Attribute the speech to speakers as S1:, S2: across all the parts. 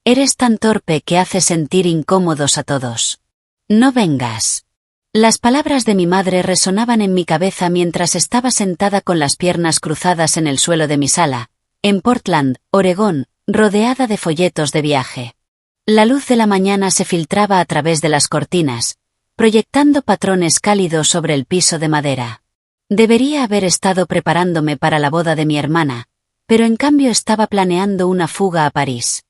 S1: Eres tan torpe que haces sentir incómodos a todos. No vengas. Las palabras de mi madre resonaban en mi cabeza mientras estaba sentada con las piernas cruzadas en el suelo de mi sala, en Portland, Oregón, rodeada de folletos de viaje. La luz de la mañana se filtraba a través de las cortinas, proyectando patrones cálidos sobre el piso de madera. Debería haber estado preparándome para la boda de mi hermana, pero en cambio estaba planeando una fuga a París.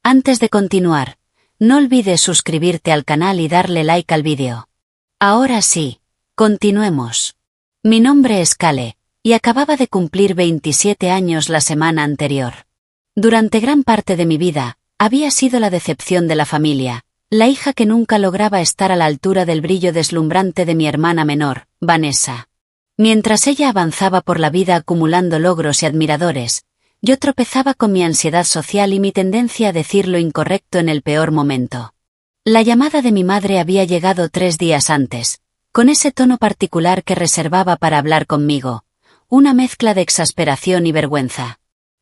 S1: Antes de continuar, no olvides suscribirte al canal y darle like al vídeo. Ahora sí, continuemos. Mi nombre es Kale, y acababa de cumplir 27 años la semana anterior. Durante gran parte de mi vida, había sido la decepción de la familia, la hija que nunca lograba estar a la altura del brillo deslumbrante de mi hermana menor, Vanessa. Mientras ella avanzaba por la vida acumulando logros y admiradores, yo tropezaba con mi ansiedad social y mi tendencia a decir lo incorrecto en el peor momento. La llamada de mi madre había llegado 3 días antes, con ese tono particular que reservaba para hablar conmigo, una mezcla de exasperación y vergüenza.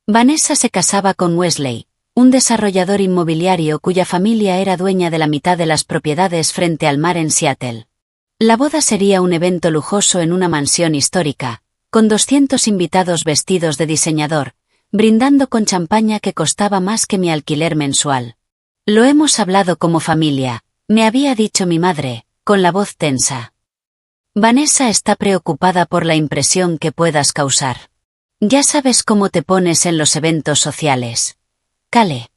S1: Vanessa se casaba con Wesley, un desarrollador inmobiliario cuya familia era dueña de la mitad de las propiedades frente al mar en Seattle. La boda sería un evento lujoso en una mansión histórica, con 200 invitados vestidos de diseñador, brindando con champaña que costaba más que mi alquiler mensual. Lo hemos hablado como familia, me había dicho mi madre, con la voz tensa. Vanessa está preocupada por la impresión que puedas causar. Ya sabes cómo te pones en los eventos sociales. Kale.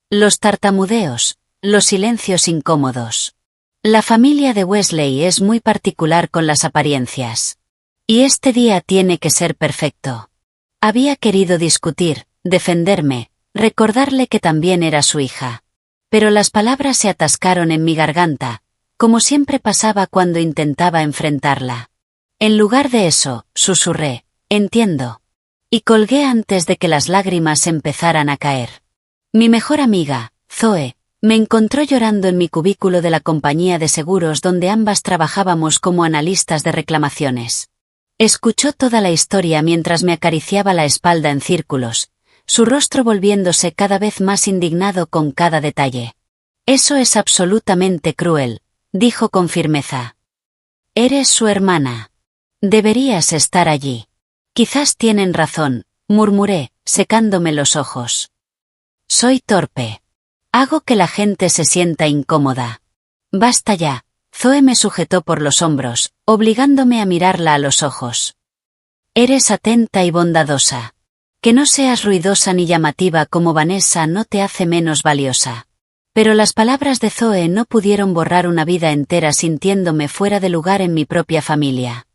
S1: Los tartamudeos, los silencios incómodos. La familia de Wesley es muy particular con las apariencias. Y este día tiene que ser perfecto. Había querido discutir, defenderme, recordarle que también era su hija. Pero las palabras se atascaron en mi garganta, como siempre pasaba cuando intentaba enfrentarla. En lugar de eso, susurré, entiendo. Y colgué antes de que las lágrimas empezaran a caer. Mi mejor amiga, Zoe, me encontró llorando en mi cubículo de la compañía de seguros donde ambas trabajábamos como analistas de reclamaciones. Escuchó toda la historia mientras me acariciaba la espalda en círculos, su rostro volviéndose cada vez más indignado con cada detalle. Eso es absolutamente cruel, dijo con firmeza. Eres su hermana. Deberías estar allí. Quizás tienen razón, murmuré, secándome los ojos. Soy torpe. Hago que la gente se sienta incómoda. Basta ya. Zoe me sujetó por los hombros, obligándome a mirarla a los ojos. Eres atenta y bondadosa. Que no seas ruidosa ni llamativa como Vanessa no te hace menos valiosa. Pero las palabras de Zoe no pudieron borrar una vida entera sintiéndome fuera de lugar en mi propia familia.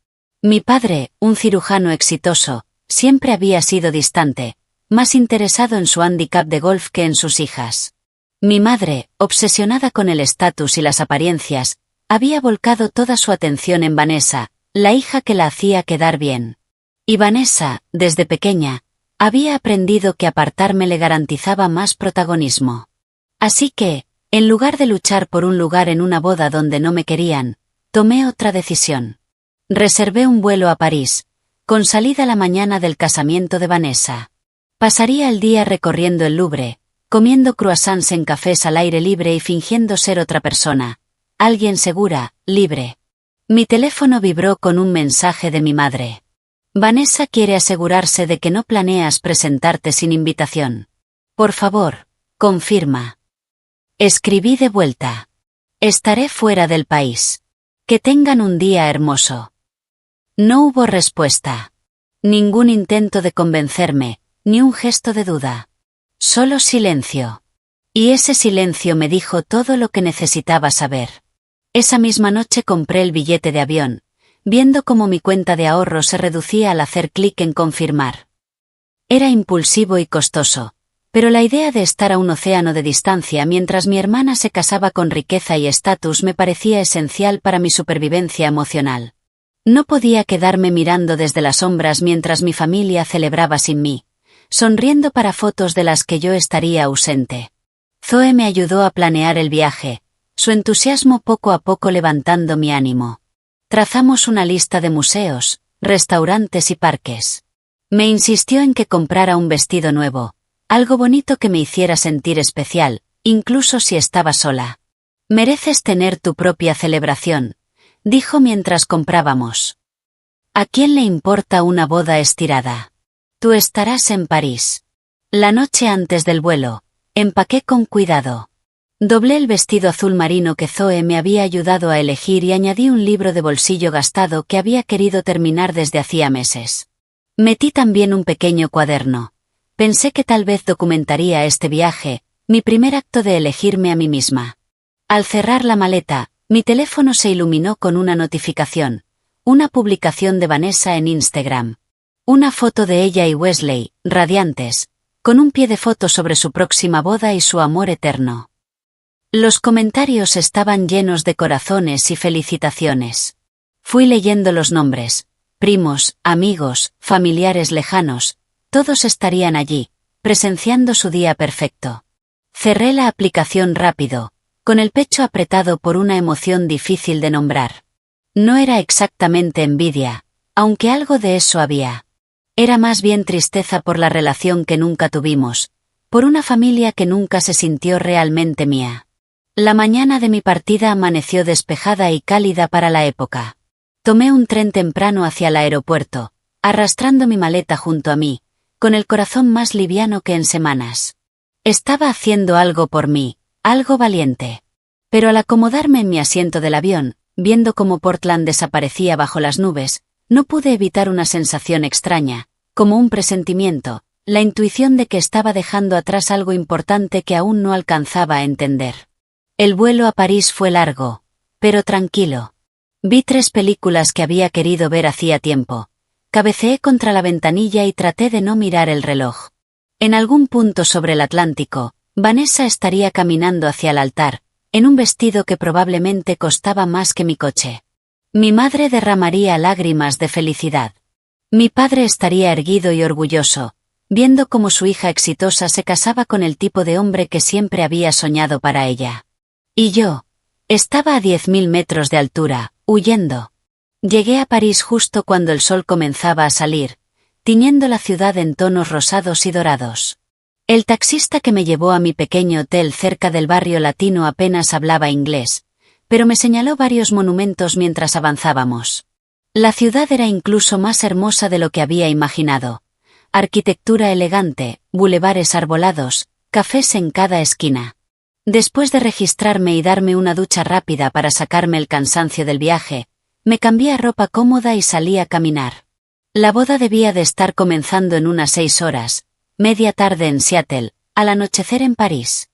S1: Mi padre, un cirujano exitoso, siempre había sido distante, más interesado en su handicap de golf que en sus hijas. Mi madre, obsesionada con el estatus y las apariencias, había volcado toda su atención en Vanessa, la hija que la hacía quedar bien. Y Vanessa, desde pequeña, había aprendido que apartarme le garantizaba más protagonismo. Así que, en lugar de luchar por un lugar en una boda donde no me querían, tomé otra decisión. Reservé un vuelo a París, con salida la mañana del casamiento de Vanessa. Pasaría el día recorriendo el Louvre, comiendo croissants en cafés al aire libre y fingiendo ser otra persona. Alguien segura, libre. Mi teléfono vibró con un mensaje de mi madre. Vanessa quiere asegurarse de que no planeas presentarte sin invitación. Por favor, confirma. Escribí de vuelta. Estaré fuera del país. Que tengan un día hermoso. No hubo respuesta. Ningún intento de convencerme, ni un gesto de duda. Solo silencio. Y ese silencio me dijo todo lo que necesitaba saber. Esa misma noche compré el billete de avión, viendo cómo mi cuenta de ahorro se reducía al hacer clic en confirmar. Era impulsivo y costoso, pero la idea de estar a un océano de distancia mientras mi hermana se casaba con riqueza y estatus me parecía esencial para mi supervivencia emocional. No podía quedarme mirando desde las sombras mientras mi familia celebraba sin mí, sonriendo para fotos de las que yo estaría ausente. Zoe me ayudó a planear el viaje, su entusiasmo poco a poco levantando mi ánimo. Trazamos una lista de museos, restaurantes y parques. Me insistió en que comprara un vestido nuevo, algo bonito que me hiciera sentir especial, incluso si estaba sola. Mereces tener tu propia celebración, dijo mientras comprábamos. ¿A quién le importa una boda estirada? Tú estarás en París. La noche antes del vuelo, empaqué con cuidado. Doblé el vestido azul marino que Zoe me había ayudado a elegir y añadí un libro de bolsillo gastado que había querido terminar desde hacía meses. Metí también un pequeño cuaderno. Pensé que tal vez documentaría este viaje, mi primer acto de elegirme a mí misma. Al cerrar la maleta, mi teléfono se iluminó con una notificación, una publicación de Vanessa en Instagram. Una foto de ella y Wesley, radiantes, con un pie de foto sobre su próxima boda y su amor eterno. Los comentarios estaban llenos de corazones y felicitaciones. Fui leyendo los nombres, primos, amigos, familiares lejanos, todos estarían allí, presenciando su día perfecto. Cerré la aplicación rápido, con el pecho apretado por una emoción difícil de nombrar. No era exactamente envidia, aunque algo de eso había. Era más bien tristeza por la relación que nunca tuvimos, por una familia que nunca se sintió realmente mía. La mañana de mi partida amaneció despejada y cálida para la época. Tomé un tren temprano hacia el aeropuerto, arrastrando mi maleta junto a mí, con el corazón más liviano que en semanas. Estaba haciendo algo por mí, algo valiente. Pero al acomodarme en mi asiento del avión, viendo cómo Portland desaparecía bajo las nubes, no pude evitar una sensación extraña, como un presentimiento, la intuición de que estaba dejando atrás algo importante que aún no alcanzaba a entender. El vuelo a París fue largo, pero tranquilo. Vi 3 películas que había querido ver hacía tiempo. Cabeceé contra la ventanilla y traté de no mirar el reloj. En algún punto sobre el Atlántico, Vanessa estaría caminando hacia el altar, en un vestido que probablemente costaba más que mi coche. Mi madre derramaría lágrimas de felicidad. Mi padre estaría erguido y orgulloso, viendo cómo su hija exitosa se casaba con el tipo de hombre que siempre había soñado para ella. Y yo, estaba a 10.000 metros de altura, huyendo. Llegué a París justo cuando el sol comenzaba a salir, tiñendo la ciudad en tonos rosados y dorados. El taxista que me llevó a mi pequeño hotel cerca del barrio latino apenas hablaba inglés, pero me señaló varios monumentos mientras avanzábamos. La ciudad era incluso más hermosa de lo que había imaginado. Arquitectura elegante, bulevares arbolados, cafés en cada esquina. Después de registrarme y darme una ducha rápida para sacarme el cansancio del viaje, me cambié a ropa cómoda y salí a caminar. La boda debía de estar comenzando en unas 6 horas, media tarde en Seattle, al anochecer en París.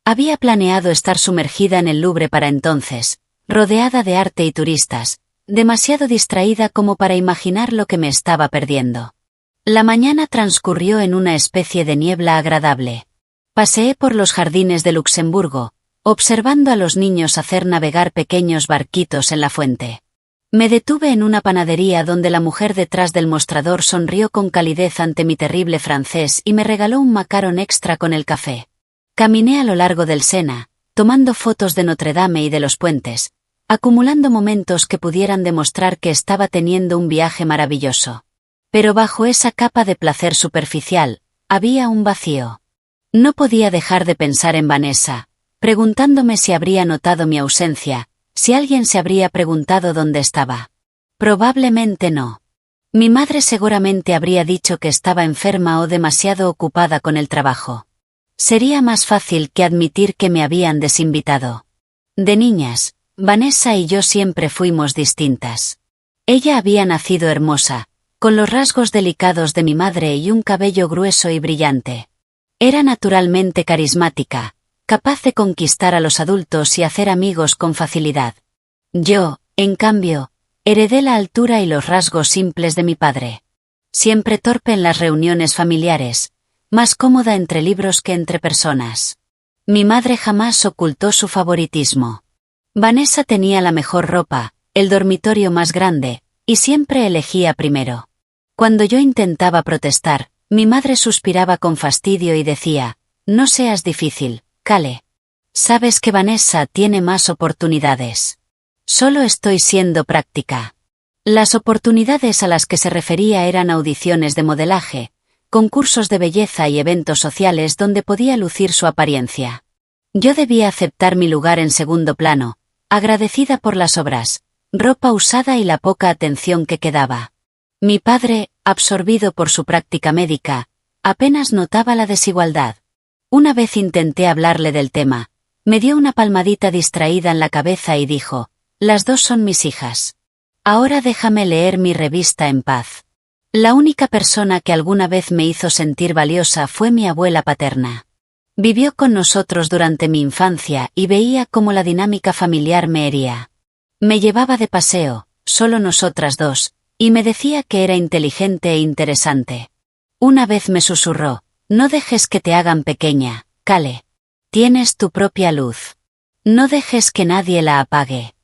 S1: Había planeado estar sumergida en el Louvre para entonces, rodeada de arte y turistas, demasiado distraída como para imaginar lo que me estaba perdiendo. La mañana transcurrió en una especie de niebla agradable. Paseé por los jardines de Luxemburgo, observando a los niños hacer navegar pequeños barquitos en la fuente. Me detuve en una panadería donde la mujer detrás del mostrador sonrió con calidez ante mi terrible francés y me regaló un macarón extra con el café. Caminé a lo largo del Sena, tomando fotos de Notre Dame y de los puentes, acumulando momentos que pudieran demostrar que estaba teniendo un viaje maravilloso. Pero bajo esa capa de placer superficial, había un vacío. No podía dejar de pensar en Vanessa, preguntándome si habría notado mi ausencia, si alguien se habría preguntado dónde estaba. Probablemente no. Mi madre seguramente habría dicho que estaba enferma o demasiado ocupada con el trabajo. Sería más fácil que admitir que me habían desinvitado. De niñas, Vanessa y yo siempre fuimos distintas. Ella había nacido hermosa, con los rasgos delicados de mi madre y un cabello grueso y brillante. Era naturalmente carismática, capaz de conquistar a los adultos y hacer amigos con facilidad. Yo, en cambio, heredé la altura y los rasgos simples de mi padre. Siempre torpe en las reuniones familiares, más cómoda entre libros que entre personas. Mi madre jamás ocultó su favoritismo. Vanessa tenía la mejor ropa, el dormitorio más grande, y siempre elegía primero. Cuando yo intentaba protestar, mi madre suspiraba con fastidio y decía, «No seas difícil, Cale. Sabes que Vanessa tiene más oportunidades. Solo estoy siendo práctica». Las oportunidades a las que se refería eran audiciones de modelaje, concursos de belleza y eventos sociales donde podía lucir su apariencia. Yo debía aceptar mi lugar en segundo plano, agradecida por las obras, ropa usada y la poca atención que quedaba. Mi padre, absorbido por su práctica médica, apenas notaba la desigualdad. Una vez intenté hablarle del tema. Me dio una palmadita distraída en la cabeza y dijo: «Las dos son mis hijas. Ahora déjame leer mi revista en paz». La única persona que alguna vez me hizo sentir valiosa fue mi abuela paterna. Vivió con nosotros durante mi infancia y veía cómo la dinámica familiar me hería. Me llevaba de paseo, solo nosotras dos, y me decía que era inteligente e interesante. Una vez me susurró: «No dejes que te hagan pequeña, Kale. Tienes tu propia luz. No dejes que nadie la apague».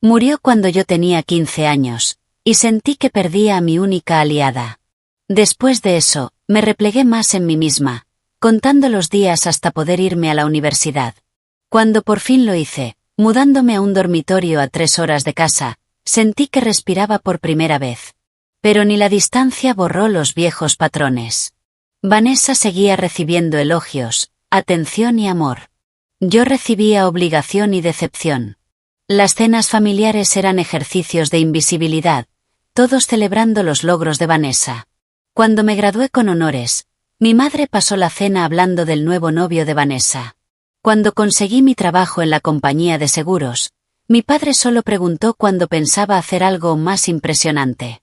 S1: Murió cuando yo tenía 15 años, y sentí que perdía a mi única aliada. Después de eso, me replegué más en mí misma, contando los días hasta poder irme a la universidad. Cuando por fin lo hice, mudándome a un dormitorio a 3 horas de casa, sentí que respiraba por primera vez. Pero ni la distancia borró los viejos patrones. Vanessa seguía recibiendo elogios, atención y amor. Yo recibía obligación y decepción. Las cenas familiares eran ejercicios de invisibilidad, todos celebrando los logros de Vanessa. Cuando me gradué con honores, mi madre pasó la cena hablando del nuevo novio de Vanessa. Cuando conseguí mi trabajo en la compañía de seguros, mi padre solo preguntó cuándo pensaba hacer algo más impresionante.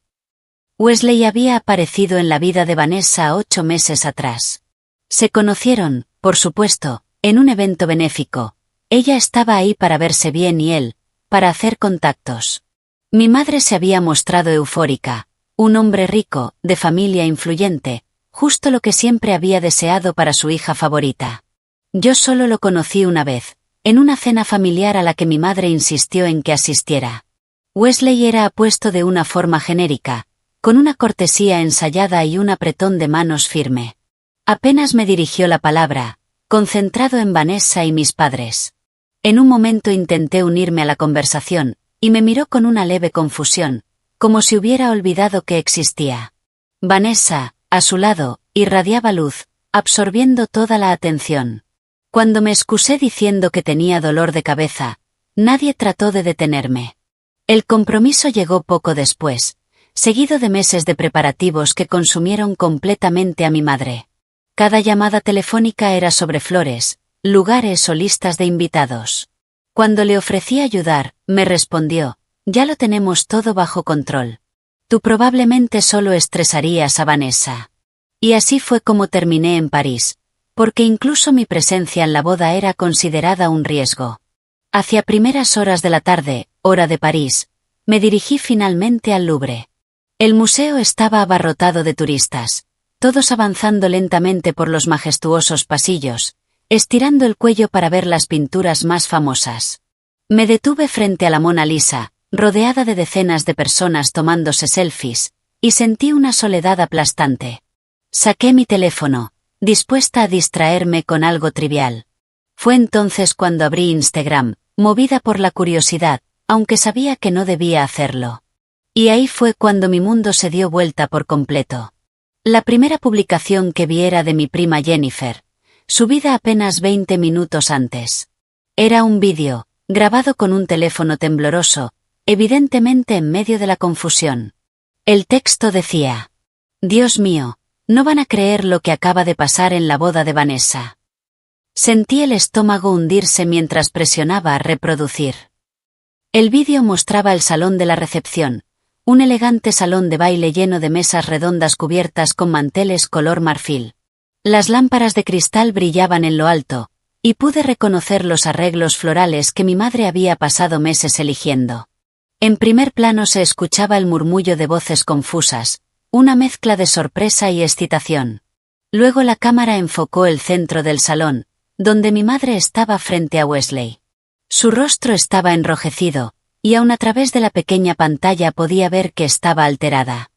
S1: Wesley había aparecido en la vida de Vanessa 8 meses atrás. Se conocieron, por supuesto, en un evento benéfico. Ella estaba ahí para verse bien y él, para hacer contactos. Mi madre se había mostrado eufórica, un hombre rico, de familia influyente, justo lo que siempre había deseado para su hija favorita. Yo solo lo conocí una vez, en una cena familiar a la que mi madre insistió en que asistiera. Wesley era apuesto de una forma genérica, con una cortesía ensayada y un apretón de manos firme. Apenas me dirigió la palabra, concentrado en Vanessa y mis padres. En un momento intenté unirme a la conversación, y me miró con una leve confusión, como si hubiera olvidado que existía. Vanessa, a su lado, irradiaba luz, absorbiendo toda la atención. Cuando me excusé diciendo que tenía dolor de cabeza, nadie trató de detenerme. El compromiso llegó poco después, seguido de meses de preparativos que consumieron completamente a mi madre. Cada llamada telefónica era sobre flores, lugares o listas de invitados. Cuando le ofrecí ayudar, me respondió: «Ya lo tenemos todo bajo control. Tú probablemente solo estresarías a Vanessa». Y así fue como terminé en París, porque incluso mi presencia en la boda era considerada un riesgo. Hacia primeras horas de la tarde, hora de París, me dirigí finalmente al Louvre. El museo estaba abarrotado de turistas, todos avanzando lentamente por los majestuosos pasillos, estirando el cuello para ver las pinturas más famosas. Me detuve frente a la Mona Lisa, rodeada de decenas de personas tomándose selfies, y sentí una soledad aplastante. Saqué mi teléfono, dispuesta a distraerme con algo trivial. Fue entonces cuando abrí Instagram, movida por la curiosidad, aunque sabía que no debía hacerlo. Y ahí fue cuando mi mundo se dio vuelta por completo. La primera publicación que vi era de mi prima Jennifer, subida apenas 20 minutos antes. Era un vídeo, grabado con un teléfono tembloroso, evidentemente en medio de la confusión. El texto decía: «Dios mío, no van a creer lo que acaba de pasar en la boda de Vanessa». Sentí el estómago hundirse mientras presionaba a reproducir. El vídeo mostraba el salón de la recepción, un elegante salón de baile lleno de mesas redondas cubiertas con manteles color marfil. Las lámparas de cristal brillaban en lo alto, y pude reconocer los arreglos florales que mi madre había pasado meses eligiendo. En primer plano se escuchaba el murmullo de voces confusas, una mezcla de sorpresa y excitación. Luego la cámara enfocó el centro del salón, donde mi madre estaba frente a Wesley. Su rostro estaba enrojecido, y aun a través de la pequeña pantalla podía ver que estaba alterada.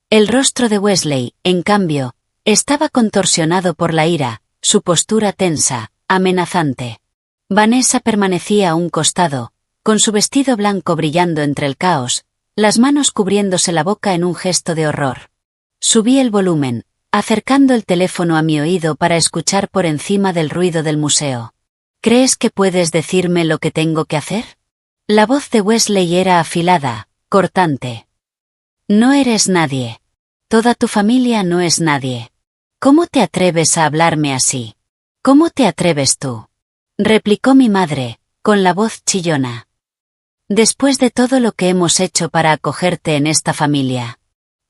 S1: El rostro de Wesley, en cambio, estaba contorsionado por la ira, su postura tensa, amenazante. Vanessa permanecía a un costado, con su vestido blanco brillando entre el caos, las manos cubriéndose la boca en un gesto de horror. Subí el volumen, acercando el teléfono a mi oído para escuchar por encima del ruido del museo. ¿Crees que puedes decirme lo que tengo que hacer? La voz de Wesley era afilada, cortante. No eres nadie. Toda tu familia no es nadie. ¿Cómo te atreves a hablarme así? ¿Cómo te atreves tú? Replicó mi madre, con la voz chillona. Después de todo lo que hemos hecho para acogerte en esta familia.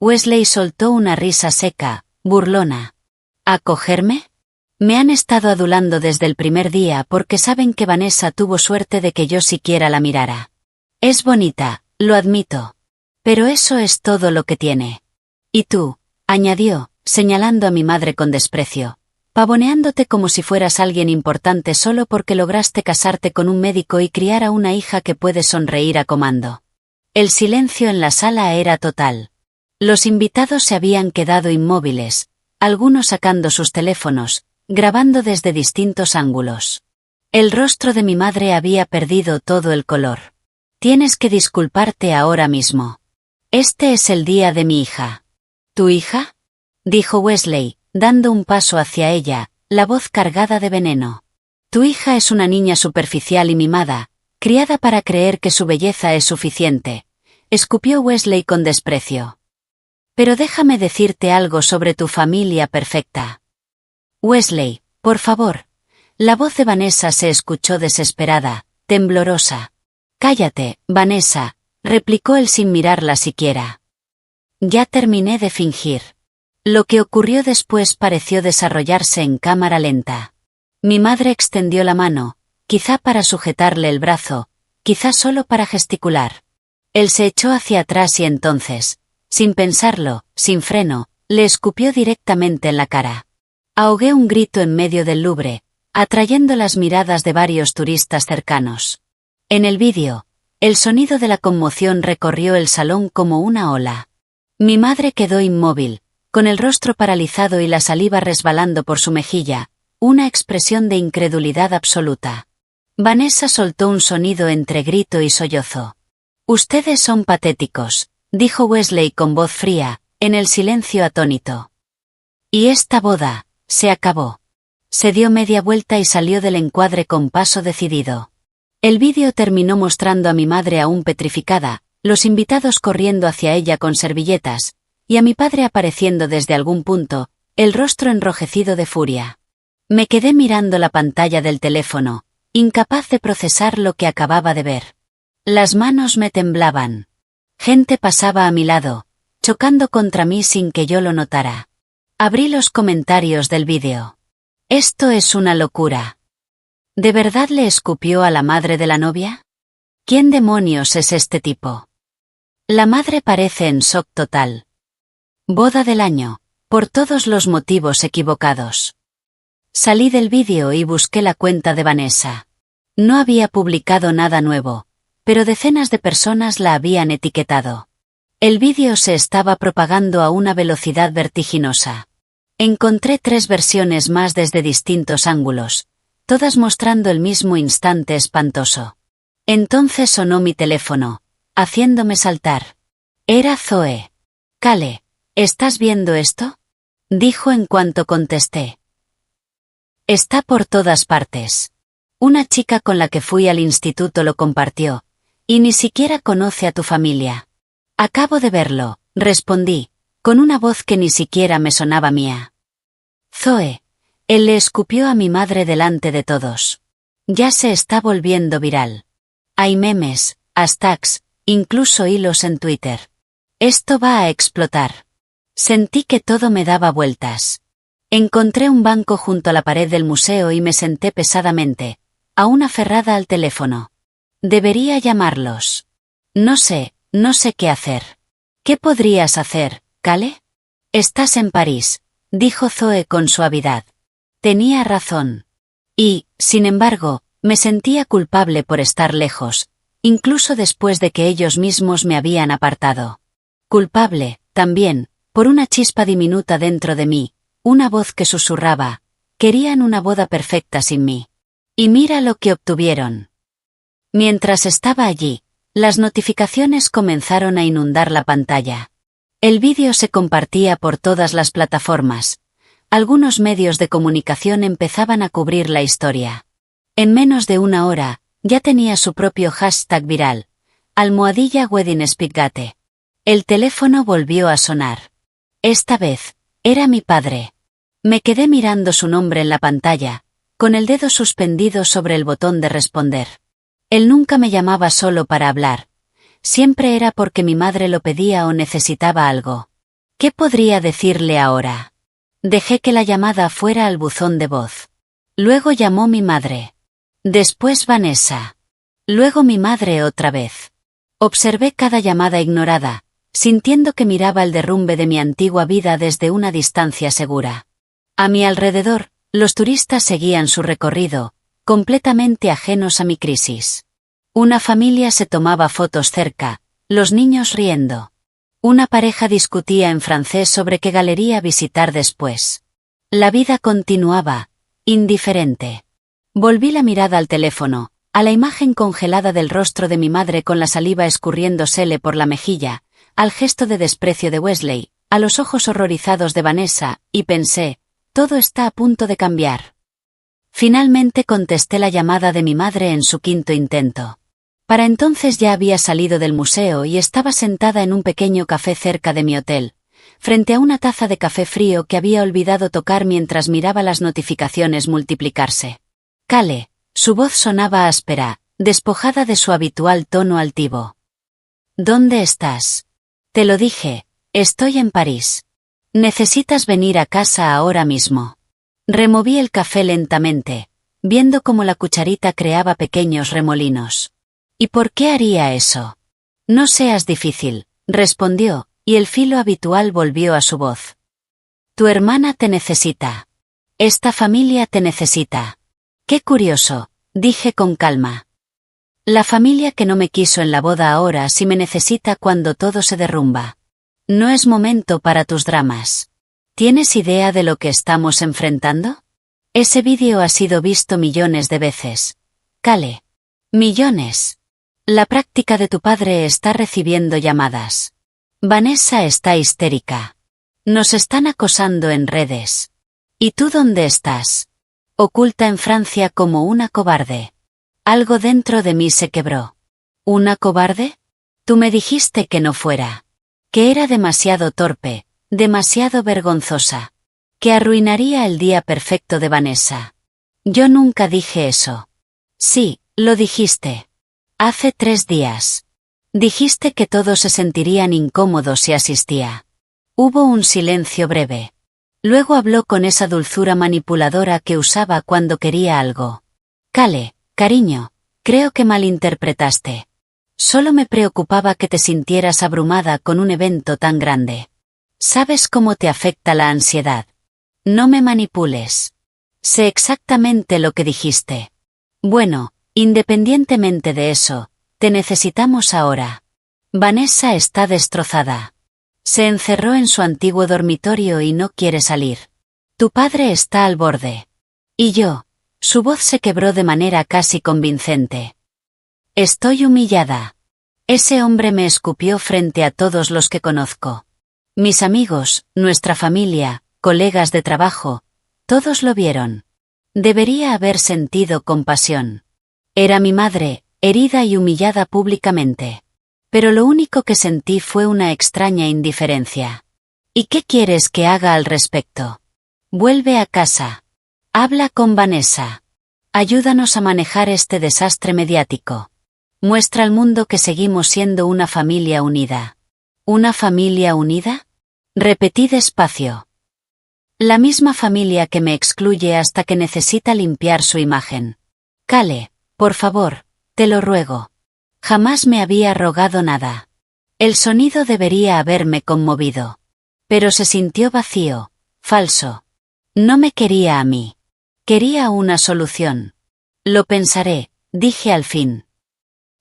S1: Wesley soltó una risa seca, burlona. ¿Acogerme? Me han estado adulando desde el primer día porque saben que Vanessa tuvo suerte de que yo siquiera la mirara. Es bonita, lo admito. Pero eso es todo lo que tiene. Y tú, añadió, señalando a mi madre con desprecio, pavoneándote como si fueras alguien importante solo porque lograste casarte con un médico y criar a una hija que puede sonreír a comando. El silencio en la sala era total. Los invitados se habían quedado inmóviles, algunos sacando sus teléfonos, grabando desde distintos ángulos. El rostro de mi madre había perdido todo el color. Tienes que disculparte ahora mismo. Este es el día de mi hija. ¿Tu hija? Dijo Wesley, dando un paso hacia ella, la voz cargada de veneno. Tu hija es una niña superficial y mimada, criada para creer que su belleza es suficiente, escupió Wesley con desprecio. Pero déjame decirte algo sobre tu familia perfecta. Wesley, por favor. La voz de Vanessa se escuchó desesperada, temblorosa. Cállate, Vanessa, replicó él sin mirarla siquiera. Ya terminé de fingir. Lo que ocurrió después pareció desarrollarse en cámara lenta. Mi madre extendió la mano, quizá para sujetarle el brazo, quizá solo para gesticular. Él se echó hacia atrás y entonces, sin pensarlo, sin freno, le escupió directamente en la cara. Ahogué un grito en medio del Louvre, atrayendo las miradas de varios turistas cercanos. En el vídeo, el sonido de la conmoción recorrió el salón como una ola. Mi madre quedó inmóvil, con el rostro paralizado y la saliva resbalando por su mejilla, una expresión de incredulidad absoluta. Vanessa soltó un sonido entre grito y sollozo. Ustedes son patéticos, dijo Wesley con voz fría, en el silencio atónito. Y esta boda, se acabó. Se dio media vuelta y salió del encuadre con paso decidido. El vídeo terminó mostrando a mi madre aún petrificada, los invitados corriendo hacia ella con servilletas, y a mi padre apareciendo desde algún punto, el rostro enrojecido de furia. Me quedé mirando la pantalla del teléfono, incapaz de procesar lo que acababa de ver. Las manos me temblaban. Gente pasaba a mi lado, chocando contra mí sin que yo lo notara. Abrí los comentarios del vídeo. Esto es una locura. ¿De verdad le escupió a la madre de la novia? ¿Quién demonios es este tipo? La madre parece en shock total. Boda del año, por todos los motivos equivocados. Salí del vídeo y busqué la cuenta de Vanessa. No había publicado nada nuevo, pero decenas de personas la habían etiquetado. El vídeo se estaba propagando a una velocidad vertiginosa. Encontré 3 versiones más desde distintos ángulos, todas mostrando el mismo instante espantoso. Entonces sonó mi teléfono, haciéndome saltar. Era Zoe. Cale, ¿estás viendo esto? Dijo en cuanto contesté. Está por todas partes. Una chica con la que fui al instituto lo compartió, y ni siquiera conoce a tu familia. Acabo de verlo, respondí, con una voz que ni siquiera me sonaba mía. Zoe. Él le escupió a mi madre delante de todos. Ya se está volviendo viral. Hay memes, hashtags, incluso hilos en Twitter. Esto va a explotar. Sentí que todo me daba vueltas. Encontré un banco junto a la pared del museo y me senté pesadamente, aún aferrada al teléfono. Debería llamarlos. No sé qué hacer. ¿Qué podrías hacer, Cale? Estás en París, dijo Zoe con suavidad. Tenía razón. Y, sin embargo, me sentía culpable por estar lejos, incluso después de que ellos mismos me habían apartado. Culpable, también, por una chispa diminuta dentro de mí, una voz que susurraba, querían una boda perfecta sin mí. Y mira lo que obtuvieron. Mientras estaba allí, las notificaciones comenzaron a inundar la pantalla. El vídeo se compartía por todas las plataformas. Algunos medios de comunicación empezaban a cubrir la historia. En menos de una hora, ya tenía su propio hashtag viral, #WeddingSpigate. El teléfono volvió a sonar. Esta vez, era mi padre. Me quedé mirando su nombre en la pantalla, con el dedo suspendido sobre el botón de responder. Él nunca me llamaba solo para hablar. Siempre era porque mi madre lo pedía o necesitaba algo. ¿Qué podría decirle ahora? Dejé que la llamada fuera al buzón de voz. Luego llamó mi madre. Después Vanessa. Luego mi madre otra vez. Observé cada llamada ignorada, sintiendo que miraba el derrumbe de mi antigua vida desde una distancia segura. A mi alrededor, los turistas seguían su recorrido, completamente ajenos a mi crisis. Una familia se tomaba fotos cerca, los niños riendo. Una pareja discutía en francés sobre qué galería visitar después. La vida continuaba, indiferente. Volví la mirada al teléfono, a la imagen congelada del rostro de mi madre con la saliva escurriéndosele por la mejilla, al gesto de desprecio de Wesley, a los ojos horrorizados de Vanessa, y pensé, todo está a punto de cambiar. Finalmente contesté la llamada de mi madre en su quinto intento. Para entonces ya había salido del museo y estaba sentada en un pequeño café cerca de mi hotel, frente a una taza de café frío que había olvidado tocar mientras miraba las notificaciones multiplicarse. Cale, su voz sonaba áspera, despojada de su habitual tono altivo. ¿Dónde estás? Te lo dije, estoy en París. Necesitas venir a casa ahora mismo. Removí el café lentamente, viendo cómo la cucharita creaba pequeños remolinos. ¿Y por qué haría eso? No seas difícil, respondió, y el filo habitual volvió a su voz. Tu hermana te necesita. Esta familia te necesita. Qué curioso, dije con calma. La familia que no me quiso en la boda ahora sí me necesita cuando todo se derrumba. No es momento para tus dramas. ¿Tienes idea de lo que estamos enfrentando? Ese vídeo ha sido visto millones de veces. Cale. Millones. La práctica de tu padre está recibiendo llamadas. Vanessa está histérica. Nos están acosando en redes. ¿Y tú dónde estás? Oculta en Francia como una cobarde. Algo dentro de mí se quebró. ¿Una cobarde? Tú me dijiste que no fuera. Que era demasiado torpe, demasiado vergonzosa. Que arruinaría el día perfecto de Vanessa. Yo nunca dije eso. Sí, lo dijiste. Hace 3 días. Dijiste que todos se sentirían incómodos si asistía. Hubo un silencio breve. Luego habló con esa dulzura manipuladora que usaba cuando quería algo. Cale, cariño, creo que malinterpretaste. Solo me preocupaba que te sintieras abrumada con un evento tan grande. ¿Sabes cómo te afecta la ansiedad? No me manipules. Sé exactamente lo que dijiste. Bueno, independientemente de eso, te necesitamos ahora. Vanessa está destrozada. Se encerró en su antiguo dormitorio y no quiere salir. Tu padre está al borde. Y yo. Su voz se quebró de manera casi convincente. Estoy humillada. Ese hombre me escupió frente a todos los que conozco. Mis amigos, nuestra familia, colegas de trabajo, todos lo vieron. Debería haber sentido compasión. Era mi madre, herida y humillada públicamente. Pero lo único que sentí fue una extraña indiferencia. ¿Y qué quieres que haga al respecto? Vuelve a casa. Habla con Vanessa. Ayúdanos a manejar este desastre mediático. Muestra al mundo que seguimos siendo una familia unida. ¿Una familia unida? Repetí despacio. La misma familia que me excluye hasta que necesita limpiar su imagen. Cale, por favor, te lo ruego. Jamás me había rogado nada. El sonido debería haberme conmovido. Pero se sintió vacío, falso. No me quería a mí. Quería una solución. Lo pensaré, dije al fin.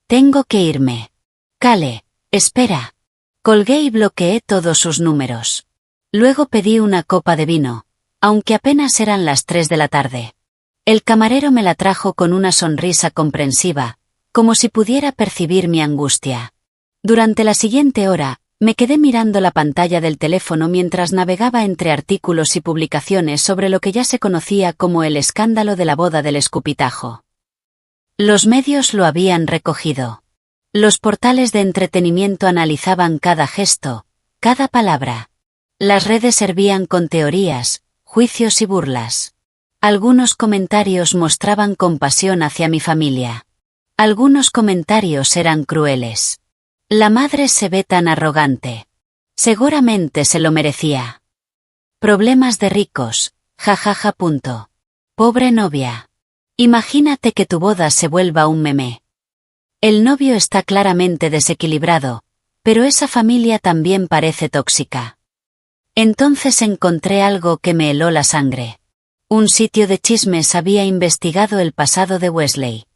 S1: Tengo que irme. Cale, espera. Colgué y bloqueé todos sus números. Luego pedí una copa de vino, aunque apenas eran las 3 de la tarde. El camarero me la trajo con una sonrisa comprensiva, como si pudiera percibir mi angustia. Durante la siguiente hora, me quedé mirando la pantalla del teléfono mientras navegaba entre artículos y publicaciones sobre lo que ya se conocía como el escándalo de la boda del escupitajo. Los medios lo habían recogido. Los portales de entretenimiento analizaban cada gesto, cada palabra. Las redes servían con teorías, juicios y burlas. Algunos comentarios mostraban compasión hacia mi familia. Algunos comentarios eran crueles. La madre se ve tan arrogante. Seguramente se lo merecía. Problemas de ricos, jajaja. Pobre novia. Imagínate que tu boda se vuelva un meme. El novio está claramente desequilibrado, pero esa familia también parece tóxica. Entonces encontré algo que me heló la sangre. Un sitio de chismes había investigado el pasado de Wesley.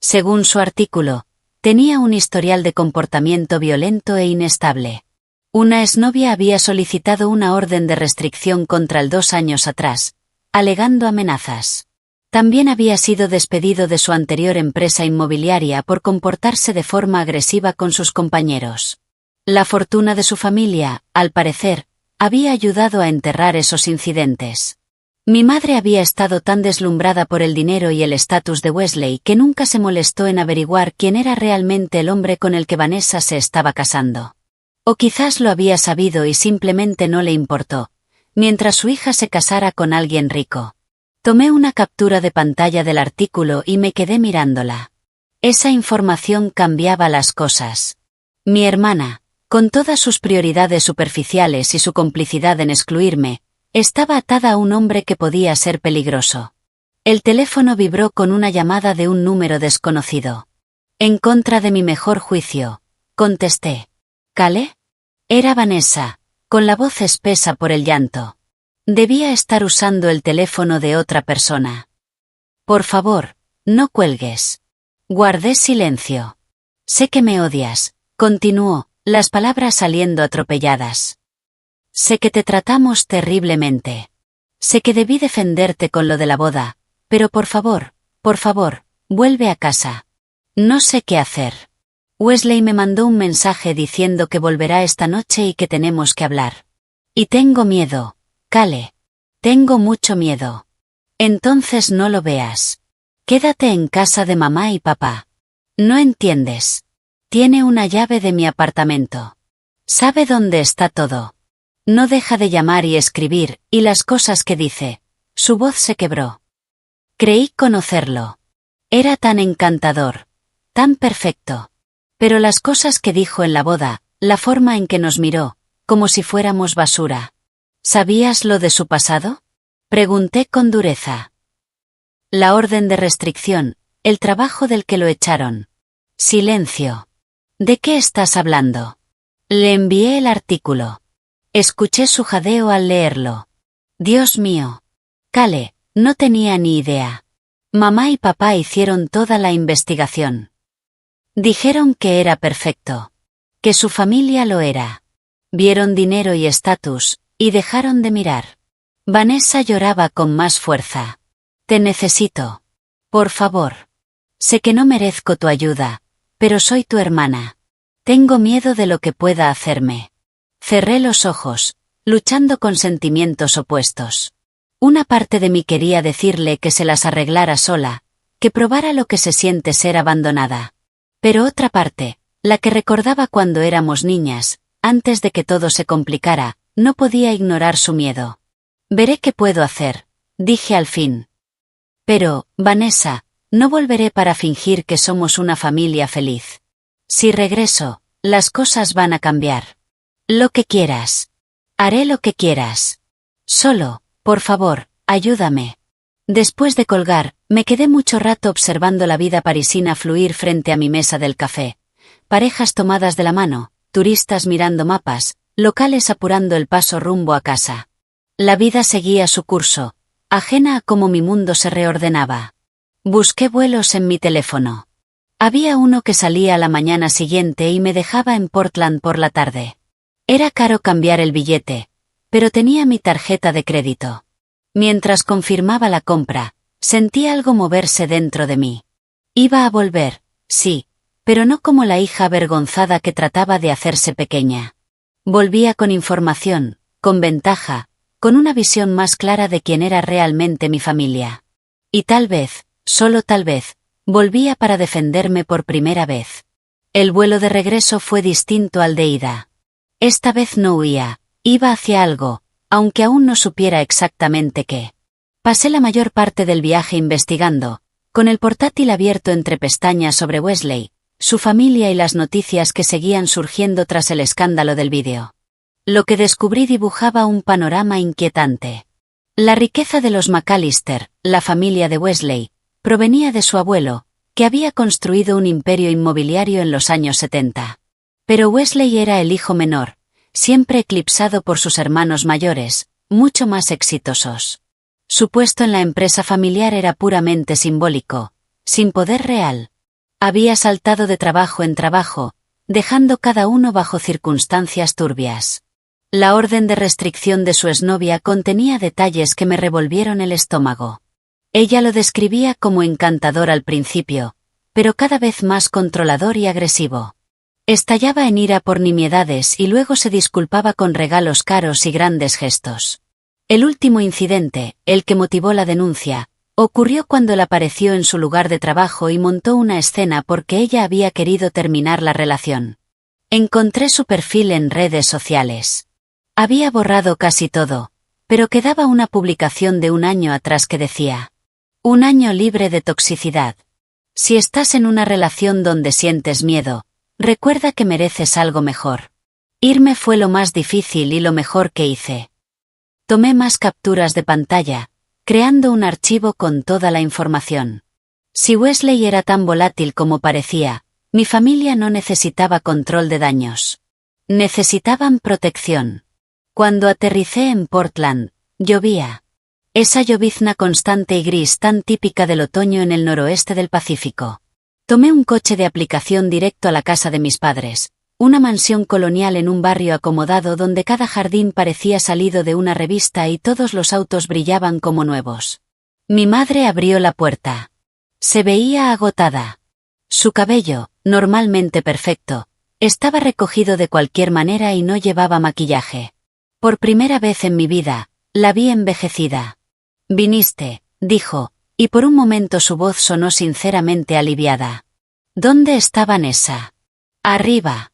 S1: Según su artículo, tenía un historial de comportamiento violento e inestable. Una exnovia había solicitado una orden de restricción contra él 2 años atrás, alegando amenazas. También había sido despedido de su anterior empresa inmobiliaria por comportarse de forma agresiva con sus compañeros. La fortuna de su familia, al parecer, había ayudado a enterrar esos incidentes. Mi madre había estado tan deslumbrada por el dinero y el estatus de Wesley que nunca se molestó en averiguar quién era realmente el hombre con el que Vanessa se estaba casando. O quizás lo había sabido y simplemente no le importó, mientras su hija se casara con alguien rico. Tomé una captura de pantalla del artículo y me quedé mirándola. Esa información cambiaba las cosas. Mi hermana, con todas sus prioridades superficiales y su complicidad en excluirme, estaba atada a un hombre que podía ser peligroso. El teléfono vibró con una llamada de un número desconocido. En contra de mi mejor juicio, contesté. ¿Cale? Era Vanessa, con la voz espesa por el llanto. Debía estar usando el teléfono de otra persona. Por favor, no cuelgues. Guardé silencio. Sé que me odias, continuó, las palabras saliendo atropelladas. Sé que te tratamos terriblemente. Sé que debí defenderte con lo de la boda, pero por favor, vuelve a casa. No sé qué hacer. Wesley me mandó un mensaje diciendo que volverá esta noche y que tenemos que hablar. Y tengo miedo, Cale. Tengo mucho miedo. Entonces no lo veas. Quédate en casa de mamá y papá. No entiendes. Tiene una llave de mi apartamento. Sabe dónde está todo. No deja de llamar y escribir, y las cosas que dice. Su voz se quebró. Creí conocerlo. Era tan encantador, tan perfecto. Pero las cosas que dijo en la boda, la forma en que nos miró, como si fuéramos basura. ¿Sabías lo de su pasado? Pregunté con dureza. La orden de restricción, el trabajo del que lo echaron. Silencio. ¿De qué estás hablando? Le envié el artículo. Escuché su jadeo al leerlo. Dios mío. Cale, no tenía ni idea. Mamá y papá hicieron toda la investigación. Dijeron que era perfecto. Que su familia lo era. Vieron dinero y estatus, y dejaron de mirar. Vanessa lloraba con más fuerza. Te necesito. Por favor. Sé que no merezco tu ayuda, pero soy tu hermana. Tengo miedo de lo que pueda hacerme. Cerré los ojos, luchando con sentimientos opuestos. Una parte de mí quería decirle que se las arreglara sola, que probara lo que se siente ser abandonada. Pero otra parte, la que recordaba cuando éramos niñas, antes de que todo se complicara, no podía ignorar su miedo. Veré qué puedo hacer, dije al fin. Pero, Vanessa, no volveré para fingir que somos una familia feliz. Si regreso, las cosas van a cambiar. Lo que quieras. Haré lo que quieras. Solo, por favor, ayúdame. Después de colgar, me quedé mucho rato observando la vida parisina fluir frente a mi mesa del café. Parejas tomadas de la mano, turistas mirando mapas, locales apurando el paso rumbo a casa. La vida seguía su curso, ajena a cómo mi mundo se reordenaba. Busqué vuelos en mi teléfono. Había uno que salía a la mañana siguiente y me dejaba en Portland por la tarde. Era caro cambiar el billete, pero tenía mi tarjeta de crédito. Mientras confirmaba la compra, sentí algo moverse dentro de mí. Iba a volver, sí, pero no como la hija avergonzada que trataba de hacerse pequeña. Volvía con información, con ventaja, con una visión más clara de quién era realmente mi familia. Y tal vez, solo tal vez, Volvía para defenderme por primera vez. El vuelo de regreso fue distinto al de ida. Esta vez no huía, iba hacia algo, aunque aún no supiera exactamente qué. Pasé la mayor parte del viaje investigando, con el portátil abierto entre pestañas sobre Wesley, su familia y las noticias que seguían surgiendo tras el escándalo del vídeo. Lo que descubrí dibujaba un panorama inquietante. La riqueza de los McAllister, la familia de Wesley, provenía de su abuelo, que había construido un imperio inmobiliario en los años 70. Pero Wesley era el hijo menor, siempre eclipsado por sus hermanos mayores, mucho más exitosos. Su puesto en la empresa familiar era puramente simbólico, sin poder real. Había saltado de trabajo en trabajo, dejando cada uno bajo circunstancias turbias. La orden de restricción de su exnovia contenía detalles que me revolvieron el estómago. Ella lo describía como encantador al principio, pero cada vez más controlador y agresivo. Estallaba en ira por nimiedades y luego se disculpaba con regalos caros y grandes gestos. El último incidente, el que motivó la denuncia, ocurrió cuando él apareció en su lugar de trabajo y montó una escena porque ella había querido terminar la relación. Encontré su perfil en redes sociales. Había borrado casi todo, pero quedaba una publicación de un año atrás que decía: un año libre de toxicidad. Si estás en una relación donde sientes miedo, recuerda que mereces algo mejor. Irme fue lo más difícil y lo mejor que hice. Tomé más capturas de pantalla, creando un archivo con toda la información. Si Wesley era tan volátil como parecía, mi familia no necesitaba control de daños. Necesitaban protección. Cuando aterricé en Portland, llovía. Esa llovizna constante y gris tan típica del otoño en el noroeste del Pacífico. Tomé un coche de aplicación directo a la casa de mis padres, una mansión colonial en un barrio acomodado donde cada jardín parecía salido de una revista y todos los autos brillaban como nuevos. Mi madre abrió la puerta. Se veía agotada. Su cabello, normalmente perfecto, estaba recogido de cualquier manera y no llevaba maquillaje. Por primera vez en mi vida, la vi envejecida. Viniste, dijo, y por un momento su voz sonó sinceramente aliviada. ¿Dónde está Vanessa? Arriba.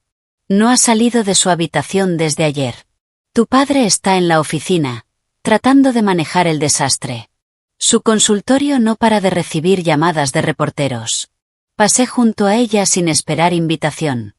S1: No ha salido de su habitación desde ayer. Tu padre está en la oficina, tratando de manejar el desastre. Su consultorio no para de recibir llamadas de reporteros. Pasé junto a ella sin esperar invitación.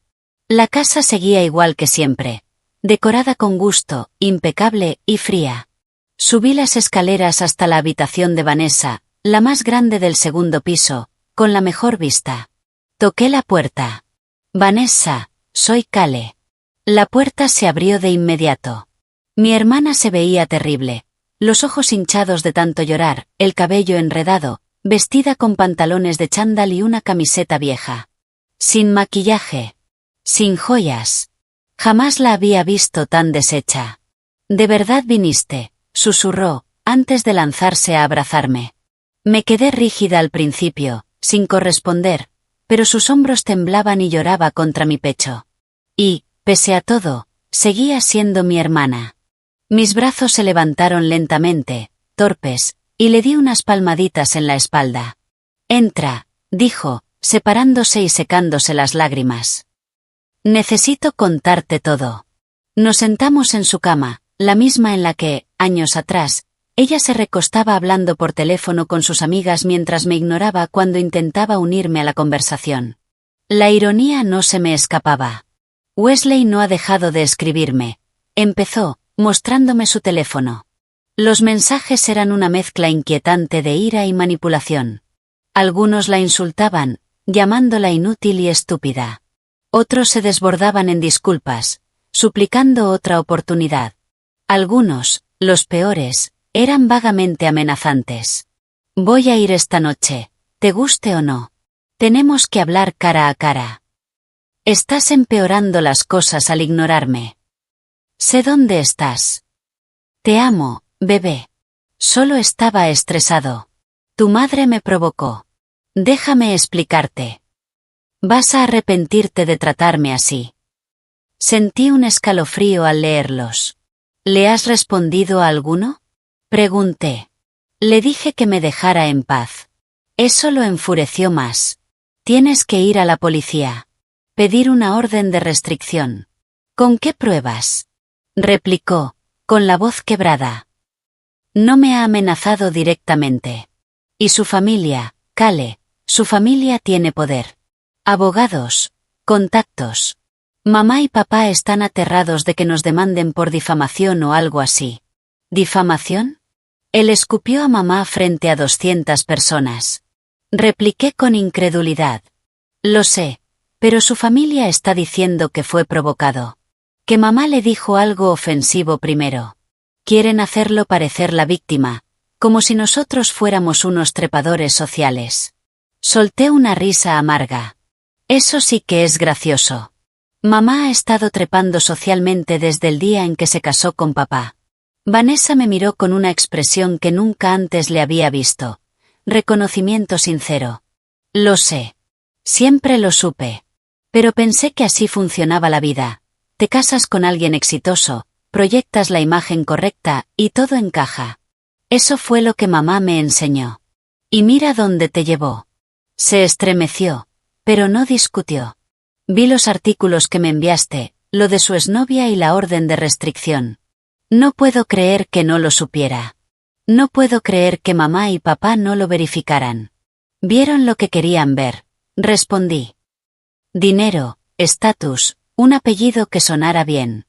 S1: La casa seguía igual que siempre, decorada con gusto, impecable y fría. Subí las escaleras hasta la habitación de Vanessa, la más grande del segundo piso, con la mejor vista. Toqué la puerta. Vanessa, soy Cale. La puerta se abrió de inmediato. Mi hermana se veía terrible, los ojos hinchados de tanto llorar, el cabello enredado, vestida con pantalones de chándal y una camiseta vieja. Sin maquillaje. Sin joyas. Jamás la había visto tan deshecha. ¿De verdad viniste?, susurró, antes de lanzarse a abrazarme. Me quedé rígida al principio, sin corresponder, pero sus hombros temblaban y lloraba contra mi pecho. Y, pese a todo, seguía siendo mi hermana. Mis brazos se levantaron lentamente, torpes, y le di unas palmaditas en la espalda. Entra, dijo, separándose y secándose las lágrimas. Necesito contarte todo. Nos sentamos en su cama, la misma en la que, años atrás, ella se recostaba hablando por teléfono con sus amigas mientras me ignoraba cuando intentaba unirme a la conversación. La ironía no se me escapaba. Wesley no ha dejado de escribirme, empezó, mostrándome su teléfono. Los mensajes eran una mezcla inquietante de ira y manipulación. Algunos la insultaban, llamándola inútil y estúpida. Otros se desbordaban en disculpas, suplicando otra oportunidad. Algunos, los peores, eran vagamente amenazantes. Voy a ir esta noche, te guste o no. Tenemos que hablar cara a cara. Estás empeorando las cosas al ignorarme. Sé dónde estás. Te amo, bebé. Solo estaba estresado. Tu madre me provocó. Déjame explicarte. Vas a arrepentirte de tratarme así. Sentí un escalofrío al leerlos. ¿Le has respondido a alguno? Pregunté. Le dije que me dejara en paz. Eso lo enfureció más. Tienes que ir a la policía. Pedir una orden de restricción. ¿Con qué pruebas? Replicó, con la voz quebrada. No me ha amenazado directamente. Y su familia, Cale, su familia tiene poder. Abogados, contactos. Mamá y papá están aterrados de que nos demanden por difamación o algo así. ¿Difamación? Él escupió a mamá frente a 200 personas. Repliqué con incredulidad. Lo sé, pero su familia está diciendo que fue provocado. Que mamá le dijo algo ofensivo primero. Quieren hacerlo parecer la víctima, como si nosotros fuéramos unos trepadores sociales. Solté una risa amarga. Eso sí que es gracioso. Mamá ha estado trepando socialmente desde el día en que se casó con papá. Vanessa me miró con una expresión que nunca antes le había visto. Reconocimiento sincero. Lo sé. Siempre lo supe. Pero pensé que así funcionaba la vida. Te casas con alguien exitoso, proyectas la imagen correcta y todo encaja. Eso fue lo que mamá me enseñó. Y mira dónde te llevó. Se estremeció, pero no discutió. Vi los artículos que me enviaste, lo de su exnovia y la orden de restricción. No puedo creer que no lo supiera. No puedo creer que mamá y papá no lo verificaran. Vieron lo que querían ver, respondí. Dinero, estatus, un apellido que sonara bien.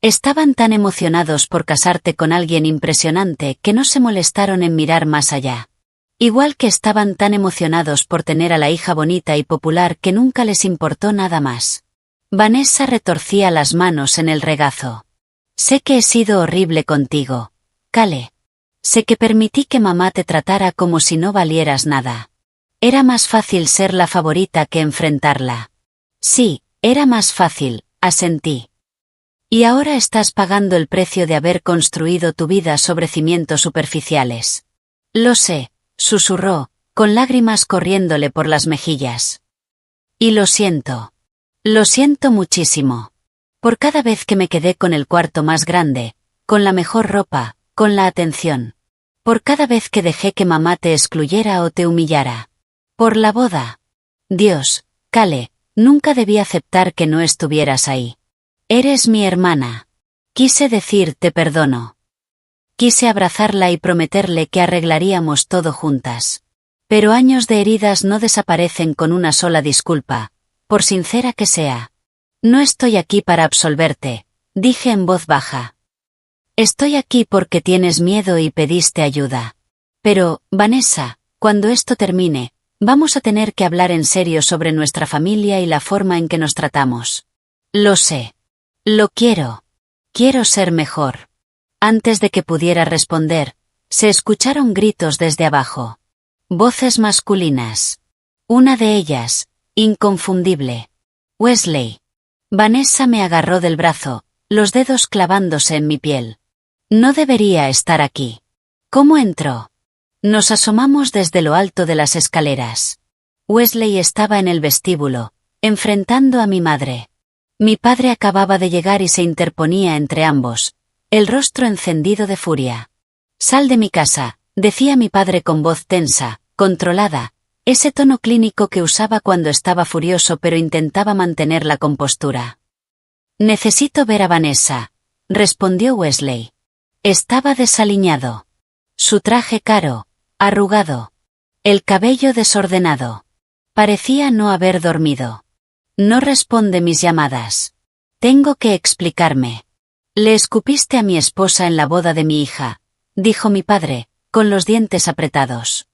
S1: Estaban tan emocionados por casarte con alguien impresionante que no se molestaron en mirar más allá. Igual que estaban tan emocionados por tener a la hija bonita y popular que nunca les importó nada más. Vanessa retorcía las manos en el regazo. Sé que he sido horrible contigo, Cale. Sé que permití que mamá te tratara como si no valieras nada. Era más fácil ser la favorita que enfrentarla. Sí, era más fácil, asentí. Y ahora estás pagando el precio de haber construido tu vida sobre cimientos superficiales. Lo sé, susurró, con lágrimas corriéndole por las mejillas. Y lo siento. Lo siento muchísimo. Por cada vez que me quedé con el cuarto más grande, con la mejor ropa, con la atención. Por cada vez que dejé que mamá te excluyera o te humillara. Por la boda. Dios, Cale, nunca debí aceptar que no estuvieras ahí. Eres mi hermana. Quise decir te perdono. Quise abrazarla y prometerle que arreglaríamos todo juntas. Pero años de heridas no desaparecen con una sola disculpa, por sincera que sea. No estoy aquí para absolverte, dije en voz baja. Estoy aquí porque tienes miedo y pediste ayuda. Pero, Vanessa, cuando esto termine, vamos a tener que hablar en serio sobre nuestra familia y la forma en que nos tratamos. Lo sé. Lo quiero. Quiero ser mejor. Antes de que pudiera responder, se escucharon gritos desde abajo. Voces masculinas. Una de ellas, inconfundible. Wesley. Vanessa me agarró del brazo, los dedos clavándose en mi piel. No debería estar aquí. ¿Cómo entró? Nos asomamos desde lo alto de las escaleras. Wesley estaba en el vestíbulo, enfrentando a mi madre. Mi padre acababa de llegar y se interponía entre ambos, el rostro encendido de furia. Sal de mi casa, decía mi padre con voz tensa, controlada, ese tono clínico que usaba cuando estaba furioso pero intentaba mantener la compostura. Necesito ver a Vanessa, respondió Wesley. Estaba desaliñado. Su traje caro, arrugado. El cabello desordenado. Parecía no haber dormido. No responde mis llamadas. Tengo que explicarme. Le escupiste a mi esposa en la boda de mi hija, dijo mi padre, con los dientes apretados.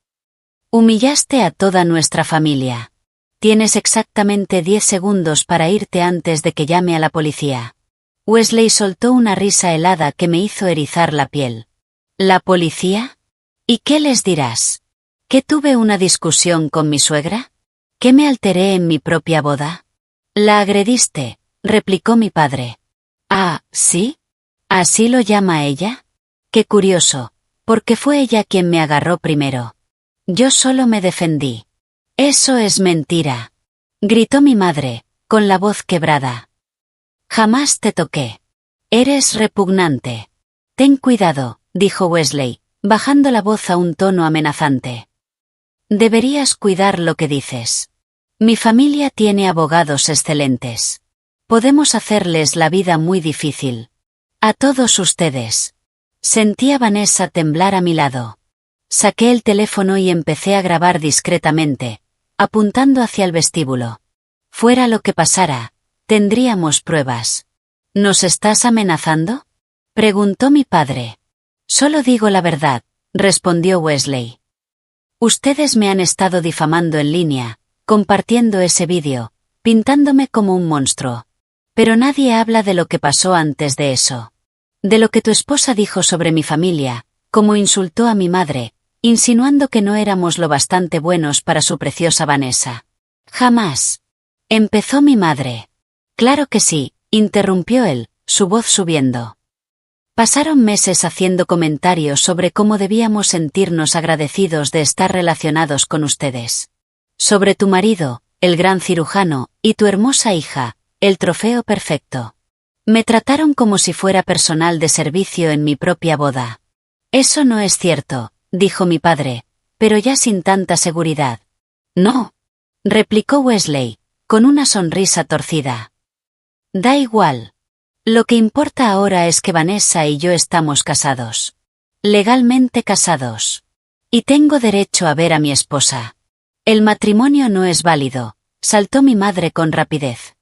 S1: Humillaste a toda nuestra familia. Tienes exactamente 10 segundos para irte antes de que llame a la policía. Wesley soltó una risa helada que me hizo erizar la piel. ¿La policía? ¿Y qué les dirás? ¿Que tuve una discusión con mi suegra? ¿Que me alteré en mi propia boda? La agrediste, replicó mi padre. Ah, ¿sí? ¿Así lo llama ella? Qué curioso, porque fue ella quien me agarró primero. Yo solo me defendí. Eso es mentira. Gritó mi madre, con la voz quebrada. Jamás te toqué. Eres repugnante. Ten cuidado, dijo Wesley, bajando la voz a un tono amenazante. Deberías cuidar lo que dices. Mi familia tiene abogados excelentes. Podemos hacerles la vida muy difícil. A todos ustedes. Sentí a Vanessa temblar a mi lado. Saqué el teléfono y empecé a grabar discretamente, apuntando hacia el vestíbulo. Fuera lo que pasara, tendríamos pruebas. ¿Nos estás amenazando?, preguntó mi padre. Solo digo la verdad, respondió Wesley. Ustedes me han estado difamando en línea, compartiendo ese vídeo, pintándome como un monstruo. Pero nadie habla de lo que pasó antes de eso. De lo que tu esposa dijo sobre mi familia, cómo insultó a mi madre, insinuando que no éramos lo bastante buenos para su preciosa Vanessa. Jamás. Empezó mi madre. Claro que sí, interrumpió él, su voz subiendo. Pasaron meses haciendo comentarios sobre cómo debíamos sentirnos agradecidos de estar relacionados con ustedes. Sobre tu marido, el gran cirujano, y tu hermosa hija, el trofeo perfecto. Me trataron como si fuera personal de servicio en mi propia boda. Eso no es cierto, dijo mi padre, pero ya sin tanta seguridad. No, replicó Wesley, con una sonrisa torcida. Da igual. Lo que importa ahora es que Vanessa y yo estamos casados. Legalmente casados. Y tengo derecho a ver a mi esposa. El matrimonio no es válido, saltó mi madre con rapidez.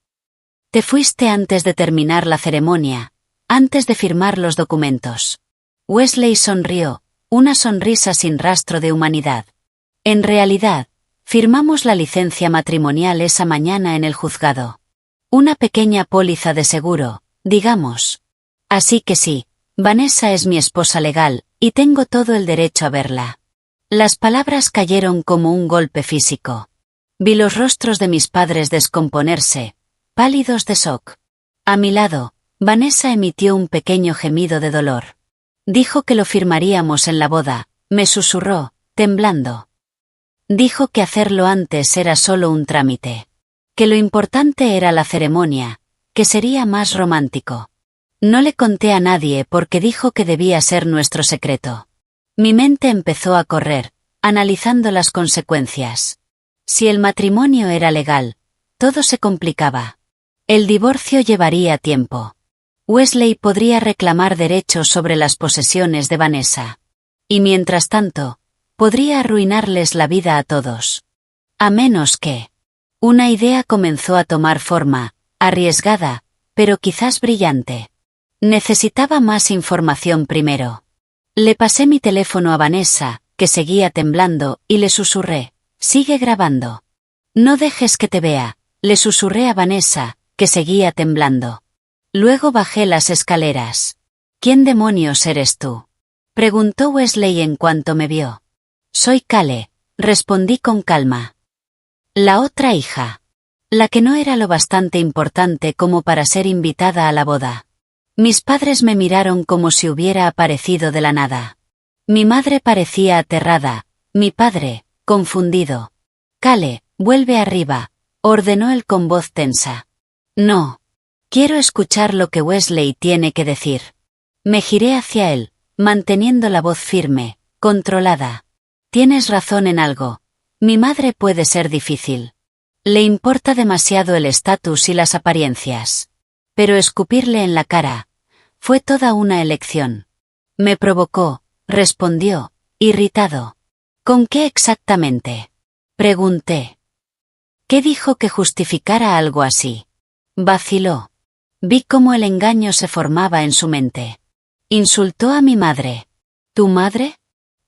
S1: Te fuiste antes de terminar la ceremonia, antes de firmar los documentos. Wesley sonrió, una sonrisa sin rastro de humanidad. En realidad, firmamos la licencia matrimonial esa mañana en el juzgado. Una pequeña póliza de seguro, digamos. Así que sí, Vanessa es mi esposa legal, y tengo todo el derecho a verla. Las palabras cayeron como un golpe físico. Vi los rostros de mis padres descomponerse, pálidos de shock. A mi lado, Vanessa emitió un pequeño gemido de dolor. Dijo que lo firmaríamos en la boda, me susurró, temblando. Dijo que hacerlo antes era solo un trámite. Que lo importante era la ceremonia, que sería más romántico. No le conté a nadie porque dijo que debía ser nuestro secreto. Mi mente empezó a correr, analizando las consecuencias. Si el matrimonio era legal, todo se complicaba. El divorcio llevaría tiempo. Wesley podría reclamar derechos sobre las posesiones de Vanessa. Y mientras tanto, podría arruinarles la vida a todos. A menos que... Una idea comenzó a tomar forma, arriesgada, pero quizás brillante. Necesitaba más información primero. Le pasé mi teléfono a Vanessa, que seguía temblando, y le susurré, sigue grabando. No dejes que te vea, le susurré a Vanessa, que seguía temblando. Luego bajé las escaleras. ¿Quién demonios eres tú?, preguntó Wesley en cuanto me vio. Soy Kale, respondí con calma. La otra hija. La que no era lo bastante importante como para ser invitada a la boda. Mis padres me miraron como si hubiera aparecido de la nada. Mi madre parecía aterrada, mi padre, confundido. Kale, vuelve arriba, ordenó él con voz tensa. No. Quiero escuchar lo que Wesley tiene que decir. Me giré hacia él, manteniendo la voz firme, controlada. Tienes razón en algo. Mi madre puede ser difícil. Le importa demasiado el estatus y las apariencias. Pero escupirle en la cara fue toda una elección. Me provocó, respondió, irritado. ¿Con qué exactamente?, pregunté. ¿Qué dijo que justificara algo así? Vaciló. Vi cómo el engaño se formaba en su mente. Insultó a mi madre. ¿Tu madre?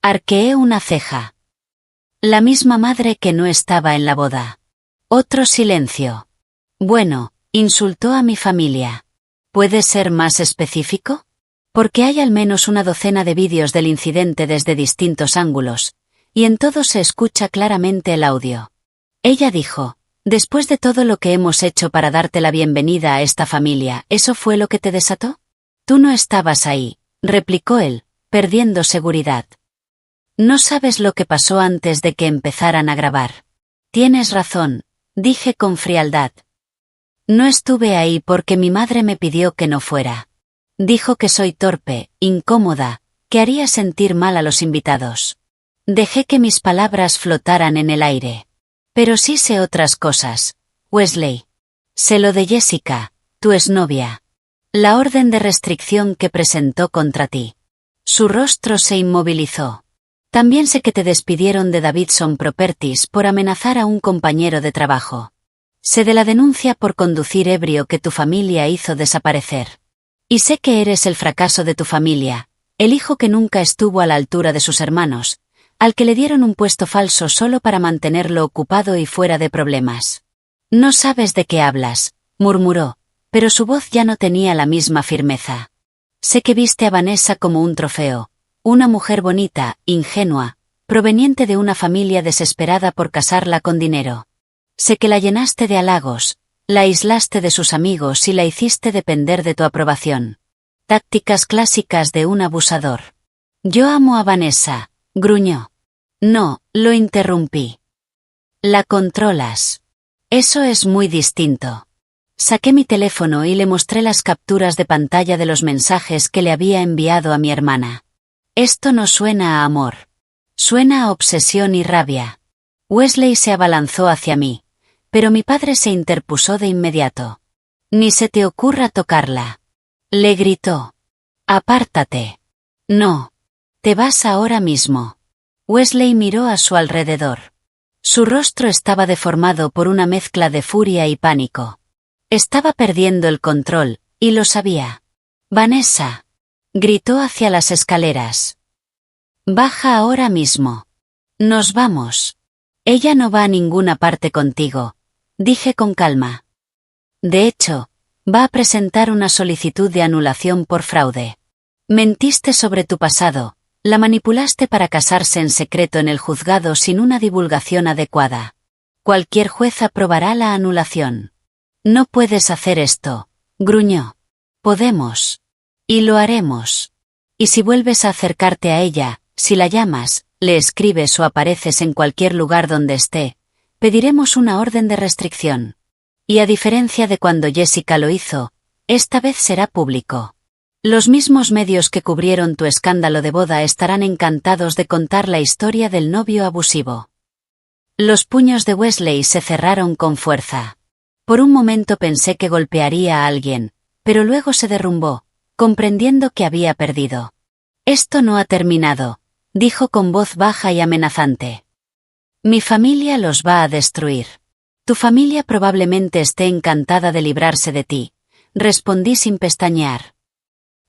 S1: Arqueé una ceja. La misma madre que no estaba en la boda. Otro silencio. Bueno, insultó a mi familia. ¿Puedes ser más específico? Porque hay al menos una docena de vídeos del incidente desde distintos ángulos, y en todos se escucha claramente el audio. Ella dijo, después de todo lo que hemos hecho para darte la bienvenida a esta familia, ¿eso fue lo que te desató? Tú no estabas ahí, replicó él, perdiendo seguridad. No sabes lo que pasó antes de que empezaran a grabar. Tienes razón, dije con frialdad. No estuve ahí porque mi madre me pidió que no fuera. Dijo que soy torpe, incómoda, que haría sentir mal a los invitados. Dejé que mis palabras flotaran en el aire. Pero sí sé otras cosas, Wesley. Sé lo de Jessica, tu exnovia. La orden de restricción que presentó contra ti. Su rostro se inmovilizó. También sé que te despidieron de Davidson Properties por amenazar a un compañero de trabajo. Sé de la denuncia por conducir ebrio que tu familia hizo desaparecer. Y sé que eres el fracaso de tu familia, el hijo que nunca estuvo a la altura de sus hermanos, al que le dieron un puesto falso solo para mantenerlo ocupado y fuera de problemas. No sabes de qué hablas, murmuró, pero su voz ya no tenía la misma firmeza. Sé que viste a Vanessa como un trofeo, una mujer bonita, ingenua, proveniente de una familia desesperada por casarla con dinero. Sé que la llenaste de halagos, la aislaste de sus amigos y la hiciste depender de tu aprobación. Tácticas clásicas de un abusador. Yo amo a Vanessa, gruñó. No, lo interrumpí. La controlas. Eso es muy distinto. Saqué mi teléfono y le mostré las capturas de pantalla de los mensajes que le había enviado a mi hermana. Esto no suena a amor. Suena a obsesión y rabia. Wesley se abalanzó hacia mí, pero mi padre se interpuso de inmediato. Ni se te ocurra tocarla. Le gritó. Apártate. No. Te vas ahora mismo. Wesley miró a su alrededor. Su rostro estaba deformado por una mezcla de furia y pánico. Estaba perdiendo el control, y lo sabía. Vanessa. Gritó hacia las escaleras. Baja ahora mismo. Nos vamos. Ella no va a ninguna parte contigo, dije con calma. De hecho, va a presentar una solicitud de anulación por fraude. Mentiste sobre tu pasado, la manipulaste para casarse en secreto en el juzgado sin una divulgación adecuada. Cualquier juez aprobará la anulación. No puedes hacer esto, gruñó. Podemos. Y lo haremos. Y si vuelves a acercarte a ella, si la llamas, le escribes o apareces en cualquier lugar donde esté, pediremos una orden de restricción. Y a diferencia de cuando Jessica lo hizo, esta vez será público. Los mismos medios que cubrieron tu escándalo de boda estarán encantados de contar la historia del novio abusivo. Los puños de Wesley se cerraron con fuerza. Por un momento pensé que golpearía a alguien, pero luego se derrumbó, comprendiendo que había perdido. Esto no ha terminado, dijo con voz baja y amenazante. Mi familia los va a destruir. Tu familia probablemente esté encantada de librarse de ti, respondí sin pestañear.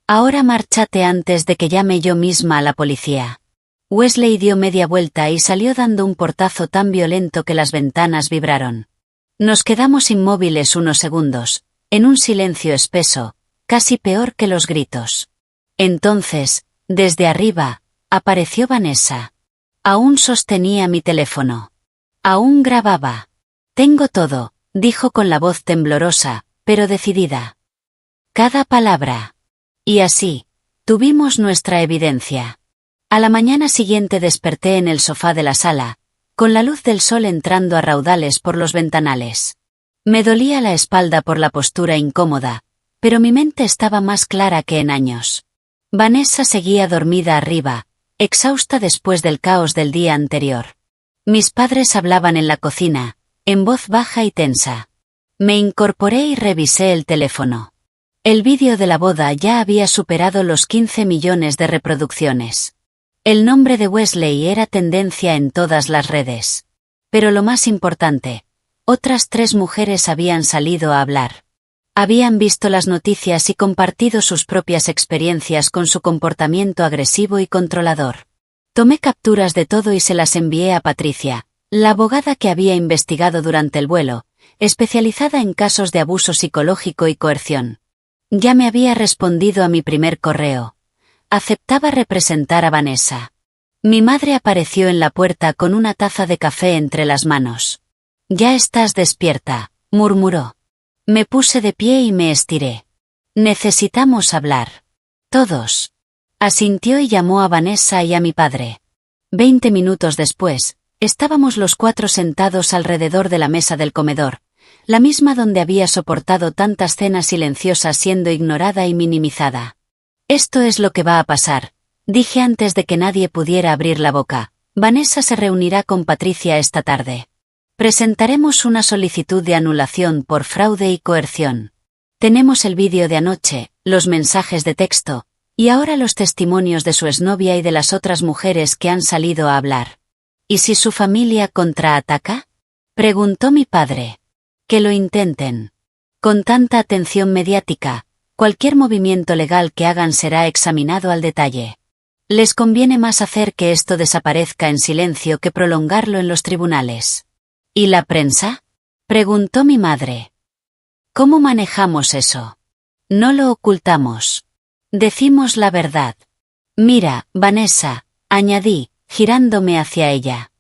S1: Ahora márchate antes de que llame yo misma a la policía. Wesley dio media vuelta y salió dando un portazo tan violento que las ventanas vibraron. Nos quedamos inmóviles unos segundos, en un silencio espeso, casi peor que los gritos. Entonces, desde arriba, apareció Vanessa. Aún sostenía mi teléfono. Aún grababa. Tengo todo, dijo con la voz temblorosa, pero decidida. Cada palabra. Y así, tuvimos nuestra evidencia. A la mañana siguiente desperté en el sofá de la sala, con la luz del sol entrando a raudales por los ventanales. Me dolía la espalda por la postura incómoda, pero mi mente estaba más clara que en años. Vanessa seguía dormida arriba, exhausta después del caos del día anterior. Mis padres hablaban en la cocina, en voz baja y tensa. Me incorporé y revisé el teléfono. El vídeo de la boda ya había superado los 15 millones de reproducciones. El nombre de Wesley era tendencia en todas las redes. Pero lo más importante, otras 3 mujeres habían salido a hablar. Habían visto las noticias y compartido sus propias experiencias con su comportamiento agresivo y controlador. Tomé capturas de todo y se las envié a Patricia, la abogada que había investigado durante el vuelo, especializada en casos de abuso psicológico y coerción. Ya me había respondido a mi primer correo. Aceptaba representar a Vanessa. Mi madre apareció en la puerta con una taza de café entre las manos. Ya estás despierta, murmuró. Me puse de pie y me estiré. Necesitamos hablar. Todos. Asintió y llamó a Vanessa y a mi padre. 20 minutos después, estábamos los 4 sentados alrededor de la mesa del comedor, la misma donde había soportado tantas cenas silenciosas siendo ignorada y minimizada. Esto es lo que va a pasar, dije antes de que nadie pudiera abrir la boca. Vanessa se reunirá con Patricia esta tarde. Presentaremos una solicitud de anulación por fraude y coerción. Tenemos el vídeo de anoche, los mensajes de texto, y ahora los testimonios de su exnovia y de las otras mujeres que han salido a hablar. ¿Y si su familia contraataca? Preguntó mi padre. Que lo intenten. Con tanta atención mediática, cualquier movimiento legal que hagan será examinado al detalle. Les conviene más hacer que esto desaparezca en silencio que prolongarlo en los tribunales. ¿Y la prensa? Preguntó mi madre. ¿Cómo manejamos eso? No lo ocultamos. Decimos la verdad. Mira, Vanessa, añadí, girándome hacia ella.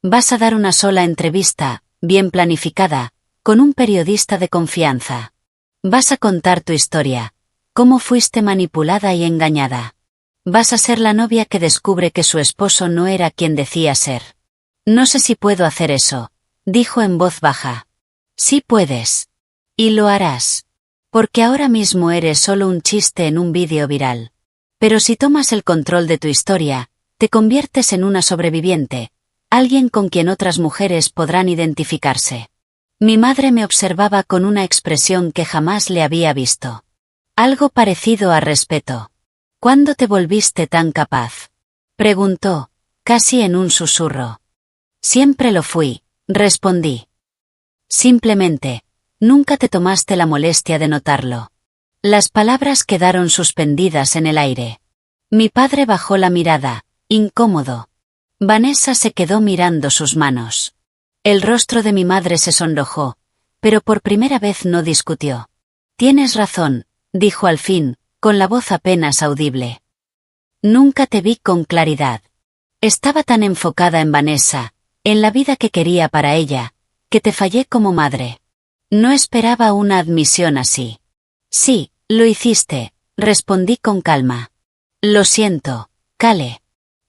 S1: Vas a dar una sola entrevista, bien planificada, con un periodista de confianza. Vas a contar tu historia, cómo fuiste manipulada y engañada. Vas a ser la novia que descubre que su esposo no era quien decía ser. No sé si puedo hacer eso, dijo en voz baja. Sí puedes. Y lo harás. Porque ahora mismo eres solo un chiste en un vídeo viral. Pero si tomas el control de tu historia, te conviertes en una sobreviviente, alguien con quien otras mujeres podrán identificarse. Mi madre me observaba con una expresión que jamás le había visto. Algo parecido a respeto. ¿Cuándo te volviste tan capaz? Preguntó, casi en un susurro. Siempre lo fui, respondí. Simplemente, nunca te tomaste la molestia de notarlo. Las palabras quedaron suspendidas en el aire. Mi padre bajó la mirada, incómodo. Vanessa se quedó mirando sus manos. El rostro de mi madre se sonrojó, pero por primera vez no discutió. Tienes razón, dijo al fin, con la voz apenas audible. Nunca te vi con claridad. Estaba tan enfocada en Vanessa, en la vida que quería para ella, que te fallé como madre. No esperaba una admisión así. Sí, lo hiciste, respondí con calma. Lo siento, Kale.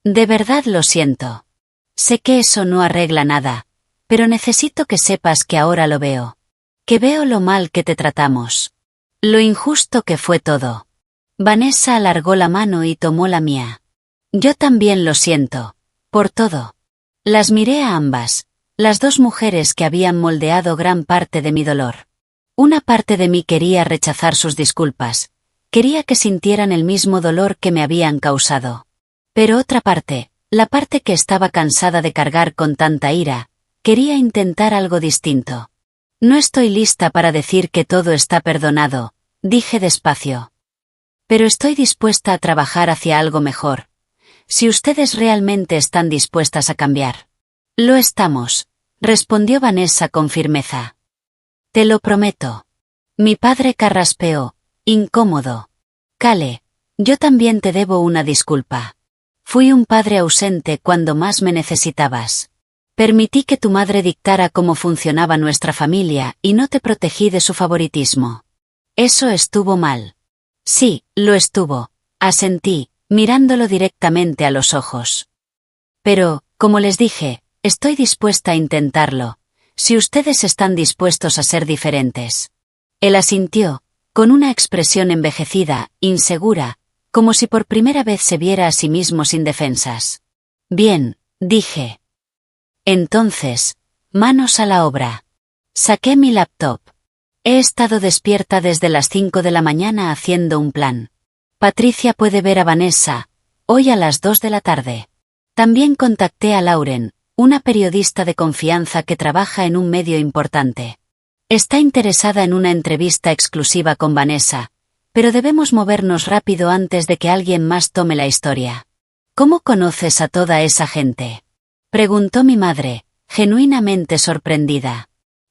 S1: De verdad lo siento. Sé que eso no arregla nada, pero necesito que sepas que ahora lo veo. Que veo lo mal que te tratamos. Lo injusto que fue todo. Vanessa alargó la mano y tomó la mía. Yo también lo siento. Por todo. Las miré a ambas, las dos mujeres que habían moldeado gran parte de mi dolor. Una parte de mí quería rechazar sus disculpas, quería que sintieran el mismo dolor que me habían causado. Pero otra parte, la parte que estaba cansada de cargar con tanta ira, quería intentar algo distinto. No estoy lista para decir que todo está perdonado, dije despacio. Pero estoy dispuesta a trabajar hacia algo mejor. Si ustedes realmente están dispuestas a cambiar. Lo estamos, respondió Vanessa con firmeza. Te lo prometo. Mi padre carraspeó, incómodo. Kale, yo también te debo una disculpa. Fui un padre ausente cuando más me necesitabas. Permití que tu madre dictara cómo funcionaba nuestra familia y no te protegí de su favoritismo. Eso estuvo mal. Sí, lo estuvo, asentí, mirándolo directamente a los ojos. Pero, como les dije, estoy dispuesta a intentarlo, si ustedes están dispuestos a ser diferentes. Él asintió, con una expresión envejecida, insegura, como si por primera vez se viera a sí mismo sin defensas. Bien, dije. Entonces, manos a la obra. Saqué mi laptop. He estado despierta desde las 5 de la mañana haciendo un plan. Patricia puede ver a Vanessa, hoy a las 2 de la tarde. También contacté a Lauren, una periodista de confianza que trabaja en un medio importante. Está interesada en una entrevista exclusiva con Vanessa, pero debemos movernos rápido antes de que alguien más tome la historia. ¿Cómo conoces a toda esa gente? Preguntó mi madre, genuinamente sorprendida.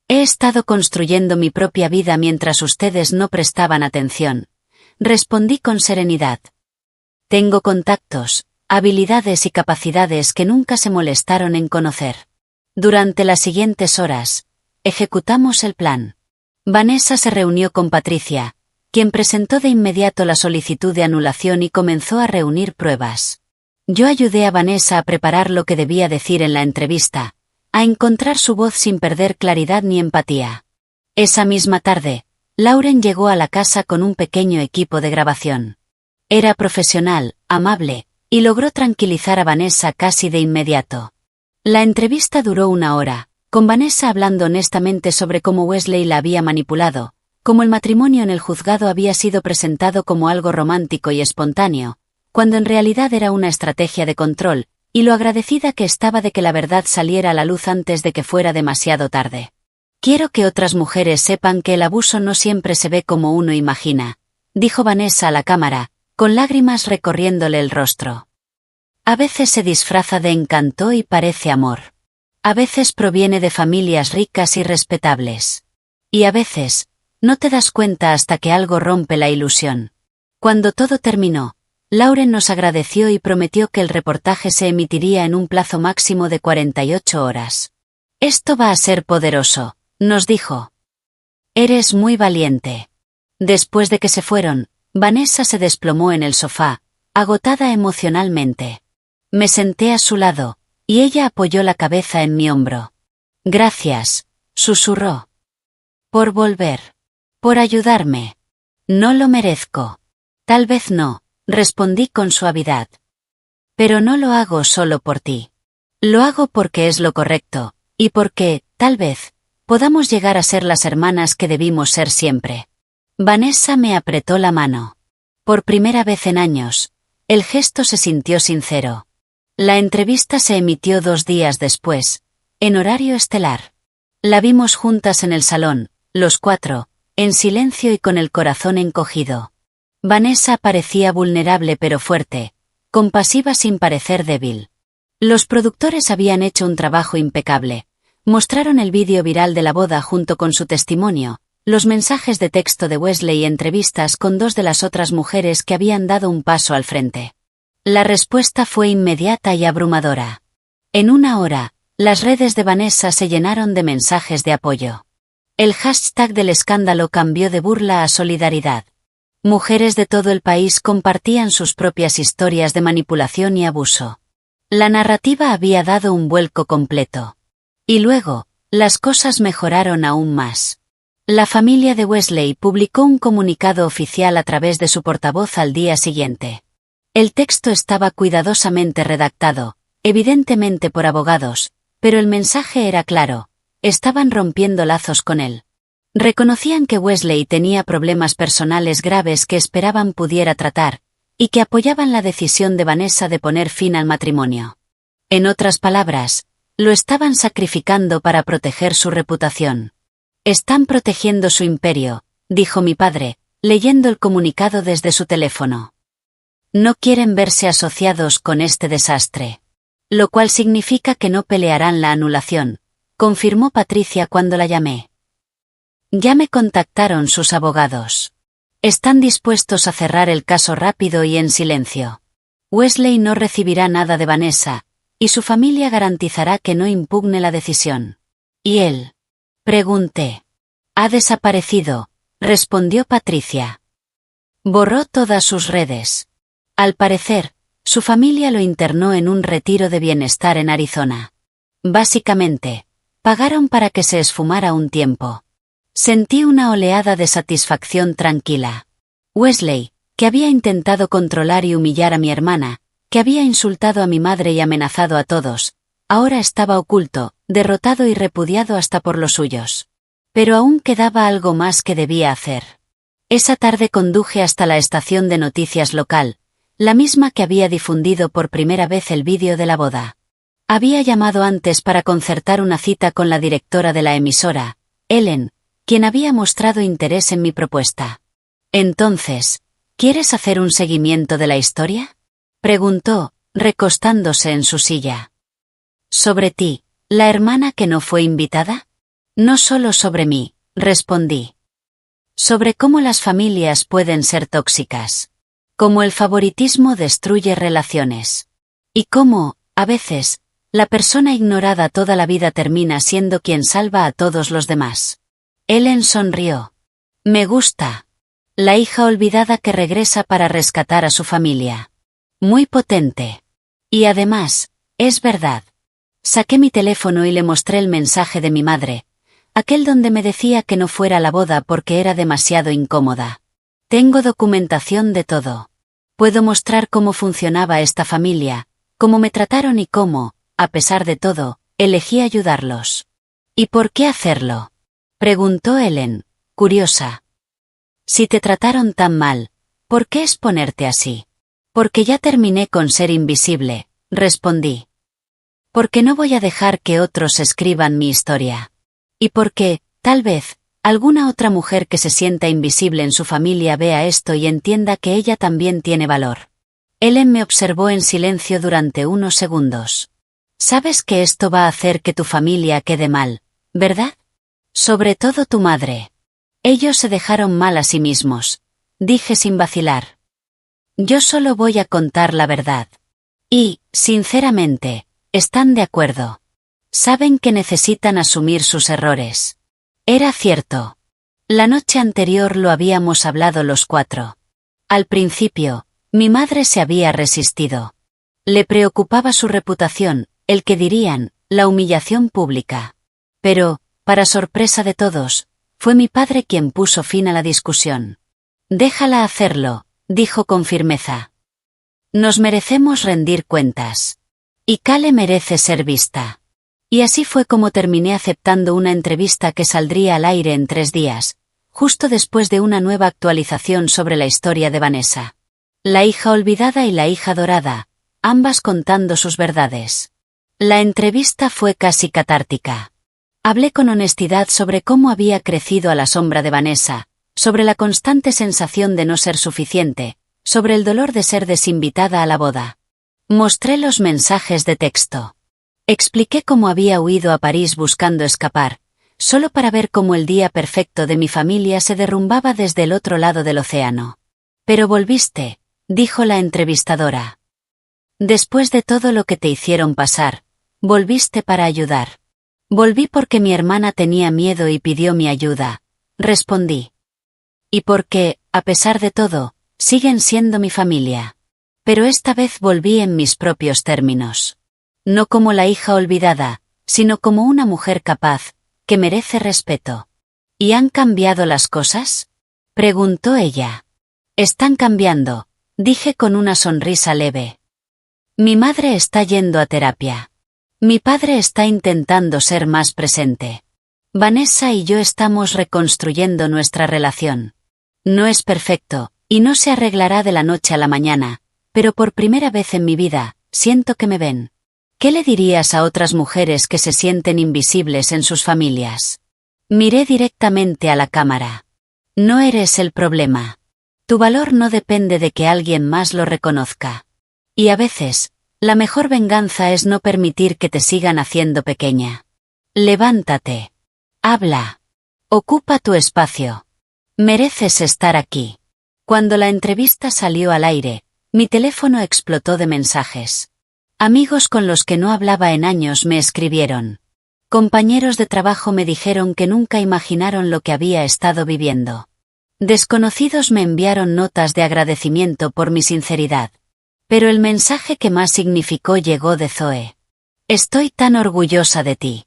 S1: He estado construyendo mi propia vida mientras ustedes no prestaban atención. Respondí con serenidad. Tengo contactos, habilidades y capacidades que nunca se molestaron en conocer. Durante las siguientes horas, ejecutamos el plan. Vanessa se reunió con Patricia, quien presentó de inmediato la solicitud de anulación y comenzó a reunir pruebas. Yo ayudé a Vanessa a preparar lo que debía decir en la entrevista, a encontrar su voz sin perder claridad ni empatía. Esa misma tarde, Lauren llegó a la casa con un pequeño equipo de grabación. Era profesional, amable, y logró tranquilizar a Vanessa casi de inmediato. La entrevista duró 1 hora, con Vanessa hablando honestamente sobre cómo Wesley la había manipulado, cómo el matrimonio en el juzgado había sido presentado como algo romántico y espontáneo, cuando en realidad era una estrategia de control, y lo agradecida que estaba de que la verdad saliera a la luz antes de que fuera demasiado tarde. Quiero que otras mujeres sepan que el abuso no siempre se ve como uno imagina, dijo Vanessa a la cámara, con lágrimas recorriéndole el rostro. A veces se disfraza de encanto y parece amor. A veces proviene de familias ricas y respetables. Y a veces, no te das cuenta hasta que algo rompe la ilusión. Cuando todo terminó, Lauren nos agradeció y prometió que el reportaje se emitiría en un plazo máximo de 48 horas. Esto va a ser poderoso, nos dijo. Eres muy valiente. Después de que se fueron, Vanessa se desplomó en el sofá, agotada emocionalmente. Me senté a su lado, y ella apoyó la cabeza en mi hombro. Gracias, susurró. Por volver. Por ayudarme. No lo merezco. Tal vez no, respondí con suavidad. Pero no lo hago solo por ti. Lo hago porque es lo correcto, y porque, tal vez, podamos llegar a ser las hermanas que debimos ser siempre. Vanessa me apretó la mano. Por primera vez en años, el gesto se sintió sincero. La entrevista se emitió 2 días después, en horario estelar. La vimos juntas en el salón, los 4, en silencio y con el corazón encogido. Vanessa parecía vulnerable pero fuerte, compasiva sin parecer débil. Los productores habían hecho un trabajo impecable. Mostraron el vídeo viral de la boda junto con su testimonio, los mensajes de texto de Wesley y entrevistas con 2 de las otras mujeres que habían dado un paso al frente. La respuesta fue inmediata y abrumadora. En 1 hora, las redes de Vanessa se llenaron de mensajes de apoyo. El hashtag del escándalo cambió de burla a solidaridad. Mujeres de todo el país compartían sus propias historias de manipulación y abuso. La narrativa había dado un vuelco completo. Y luego, las cosas mejoraron aún más. La familia de Wesley publicó un comunicado oficial a través de su portavoz al día siguiente. El texto estaba cuidadosamente redactado, evidentemente por abogados, pero el mensaje era claro: estaban rompiendo lazos con él. Reconocían que Wesley tenía problemas personales graves que esperaban pudiera tratar, y que apoyaban la decisión de Vanessa de poner fin al matrimonio. En otras palabras, lo estaban sacrificando para proteger su reputación. Están protegiendo su imperio, dijo mi padre, leyendo el comunicado desde su teléfono. No quieren verse asociados con este desastre. Lo cual significa que no pelearán la anulación, confirmó Patricia cuando la llamé. Ya me contactaron sus abogados. Están dispuestos a cerrar el caso rápido y en silencio. Wesley no recibirá nada de Vanessa, y su familia garantizará que no impugne la decisión. ¿Y él? Pregunté. Ha desaparecido, respondió Patricia. Borró todas sus redes. Al parecer, su familia lo internó en un retiro de bienestar en Arizona. Básicamente, pagaron para que se esfumara un tiempo. Sentí una oleada de satisfacción tranquila. Wesley, que había intentado controlar y humillar a mi hermana, que había insultado a mi madre y amenazado a todos, ahora estaba oculto, derrotado y repudiado hasta por los suyos. Pero aún quedaba algo más que debía hacer. Esa tarde conduje hasta la estación de noticias local, la misma que había difundido por primera vez el vídeo de la boda. Había llamado antes para concertar una cita con la directora de la emisora, Ellen, quien había mostrado interés en mi propuesta. Entonces, ¿quieres hacer un seguimiento de la historia?, preguntó, recostándose en su silla. ¿Sobre ti, la hermana que no fue invitada? No solo sobre mí, respondí. Sobre cómo las familias pueden ser tóxicas. Cómo el favoritismo destruye relaciones. Y cómo, a veces, la persona ignorada toda la vida termina siendo quien salva a todos los demás. Ellen sonrió. Me gusta. La hija olvidada que regresa para rescatar a su familia. Muy potente. Y además, es verdad. Saqué mi teléfono y le mostré el mensaje de mi madre, aquel donde me decía que no fuera a la boda porque era demasiado incómoda. Tengo documentación de todo. Puedo mostrar cómo funcionaba esta familia, cómo me trataron y cómo, a pesar de todo, elegí ayudarlos. ¿Y por qué hacerlo?, preguntó Ellen, curiosa. Si te trataron tan mal, ¿por qué exponerte así? Porque ya terminé con ser invisible, respondí. Porque no voy a dejar que otros escriban mi historia. Y porque, tal vez, alguna otra mujer que se sienta invisible en su familia vea esto y entienda que ella también tiene valor. Ellen me observó en silencio durante unos segundos. Sabes que esto va a hacer que tu familia quede mal, ¿verdad? Sobre todo tu madre. Ellos se dejaron mal a sí mismos, dije sin vacilar. Yo solo voy a contar la verdad. Y, sinceramente, están de acuerdo. Saben que necesitan asumir sus errores. Era cierto. La noche anterior lo habíamos hablado los cuatro. Al principio, mi madre se había resistido. Le preocupaba su reputación, el que dirían, la humillación pública. Pero, para sorpresa de todos, fue mi padre quien puso fin a la discusión. Déjala hacerlo, dijo con firmeza. Nos merecemos rendir cuentas. Y Kale merece ser vista. Y así fue como terminé aceptando una entrevista que saldría al aire en 3 días, justo después de una nueva actualización sobre la historia de Vanessa. La hija olvidada y la hija dorada, ambas contando sus verdades. La entrevista fue casi catártica. Hablé con honestidad sobre cómo había crecido a la sombra de Vanessa, sobre la constante sensación de no ser suficiente, sobre el dolor de ser desinvitada a la boda. Mostré los mensajes de texto. Expliqué cómo había huido a París buscando escapar, solo para ver cómo el día perfecto de mi familia se derrumbaba desde el otro lado del océano. Pero volviste, dijo la entrevistadora. Después de todo lo que te hicieron pasar, volviste para ayudar. Volví porque mi hermana tenía miedo y pidió mi ayuda, respondí. Y porque, a pesar de todo, siguen siendo mi familia. Pero esta vez volví en mis propios términos. No como la hija olvidada, sino como una mujer capaz, que merece respeto. ¿Y han cambiado las cosas?, preguntó ella. Están cambiando, dije con una sonrisa leve. Mi madre está yendo a terapia. Mi padre está intentando ser más presente. Vanessa y yo estamos reconstruyendo nuestra relación. No es perfecto, y no se arreglará de la noche a la mañana, pero por primera vez en mi vida, siento que me ven. ¿Qué le dirías a otras mujeres que se sienten invisibles en sus familias? Miré directamente a la cámara. No eres el problema. Tu valor no depende de que alguien más lo reconozca. Y a veces, la mejor venganza es no permitir que te sigan haciendo pequeña. Levántate. Habla. Ocupa tu espacio. Mereces estar aquí. Cuando la entrevista salió al aire, mi teléfono explotó de mensajes. Amigos con los que no hablaba en años me escribieron. Compañeros de trabajo me dijeron que nunca imaginaron lo que había estado viviendo. Desconocidos me enviaron notas de agradecimiento por mi sinceridad. Pero el mensaje que más significó llegó de Zoe. Estoy tan orgullosa de ti.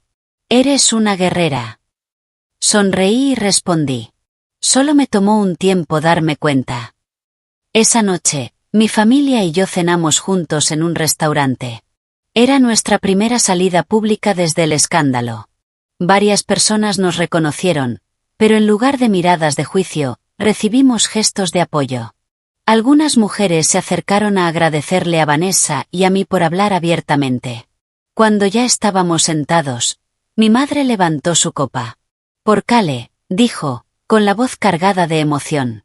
S1: Eres una guerrera. Sonreí y respondí. Solo me tomó un tiempo darme cuenta. Esa noche, mi familia y yo cenamos juntos en un restaurante. Era nuestra primera salida pública desde el escándalo. Varias personas nos reconocieron, pero en lugar de miradas de juicio, recibimos gestos de apoyo. Algunas mujeres se acercaron a agradecerle a Vanessa y a mí por hablar abiertamente. Cuando ya estábamos sentados, mi madre levantó su copa. Por Kale, dijo, con la voz cargada de emoción.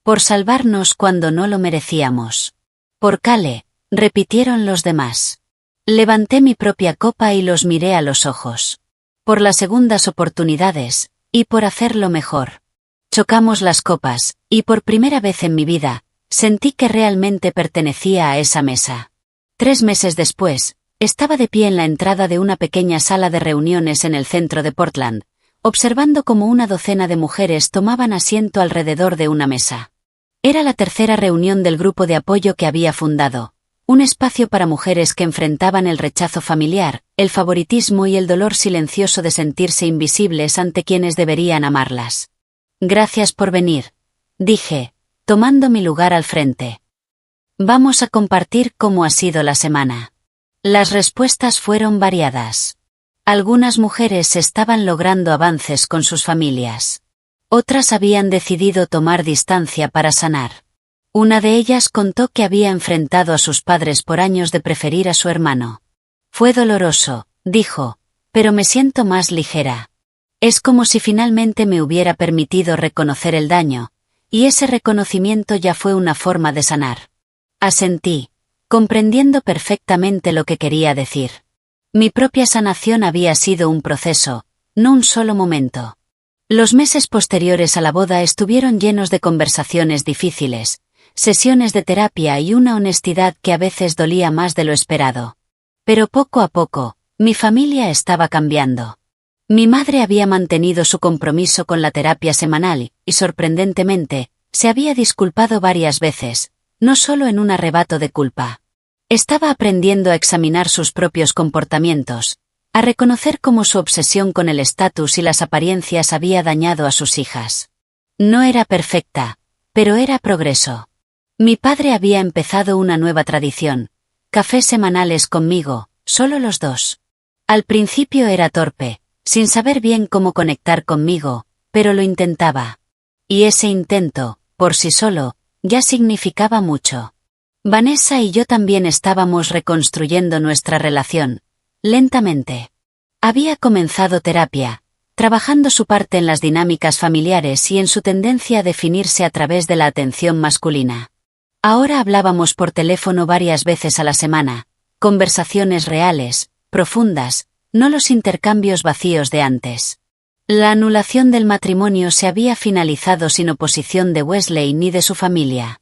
S1: Por salvarnos cuando no lo merecíamos. Por Kale, repitieron los demás. Levanté mi propia copa y los miré a los ojos. Por las segundas oportunidades, y por hacerlo mejor. Chocamos las copas, y por primera vez en mi vida, sentí que realmente pertenecía a esa mesa. 3 meses después, estaba de pie en la entrada de una pequeña sala de reuniones en el centro de Portland, observando cómo una docena de mujeres tomaban asiento alrededor de una mesa. Era la tercera reunión del grupo de apoyo que había fundado, un espacio para mujeres que enfrentaban el rechazo familiar, el favoritismo y el dolor silencioso de sentirse invisibles ante quienes deberían amarlas. Gracias por venir, dije, tomando mi lugar al frente. Vamos a compartir cómo ha sido la semana. Las respuestas fueron variadas. Algunas mujeres estaban logrando avances con sus familias. Otras habían decidido tomar distancia para sanar. Una de ellas contó que había enfrentado a sus padres por años de preferir a su hermano. Fue doloroso, dijo, pero me siento más ligera. Es como si finalmente me hubiera permitido reconocer el daño, y ese reconocimiento ya fue una forma de sanar. Asentí, comprendiendo perfectamente lo que quería decir. Mi propia sanación había sido un proceso, no un solo momento. Los meses posteriores a la boda estuvieron llenos de conversaciones difíciles, sesiones de terapia y una honestidad que a veces dolía más de lo esperado. Pero poco a poco, mi familia estaba cambiando. Mi madre había mantenido su compromiso con la terapia semanal y, sorprendentemente, se había disculpado varias veces, no solo en un arrebato de culpa. Estaba aprendiendo a examinar sus propios comportamientos, a reconocer cómo su obsesión con el estatus y las apariencias había dañado a sus hijas. No era perfecta, pero era progreso. Mi padre había empezado una nueva tradición, cafés semanales conmigo, solo los dos. Al principio era torpe, sin saber bien cómo conectar conmigo, pero lo intentaba. Y ese intento, por sí solo, ya significaba mucho. Vanessa y yo también estábamos reconstruyendo nuestra relación, lentamente. Había comenzado terapia, trabajando su parte en las dinámicas familiares y en su tendencia a definirse a través de la atención masculina. Ahora hablábamos por teléfono varias veces a la semana, conversaciones reales, profundas, no los intercambios vacíos de antes. La anulación del matrimonio se había finalizado sin oposición de Wesley ni de su familia.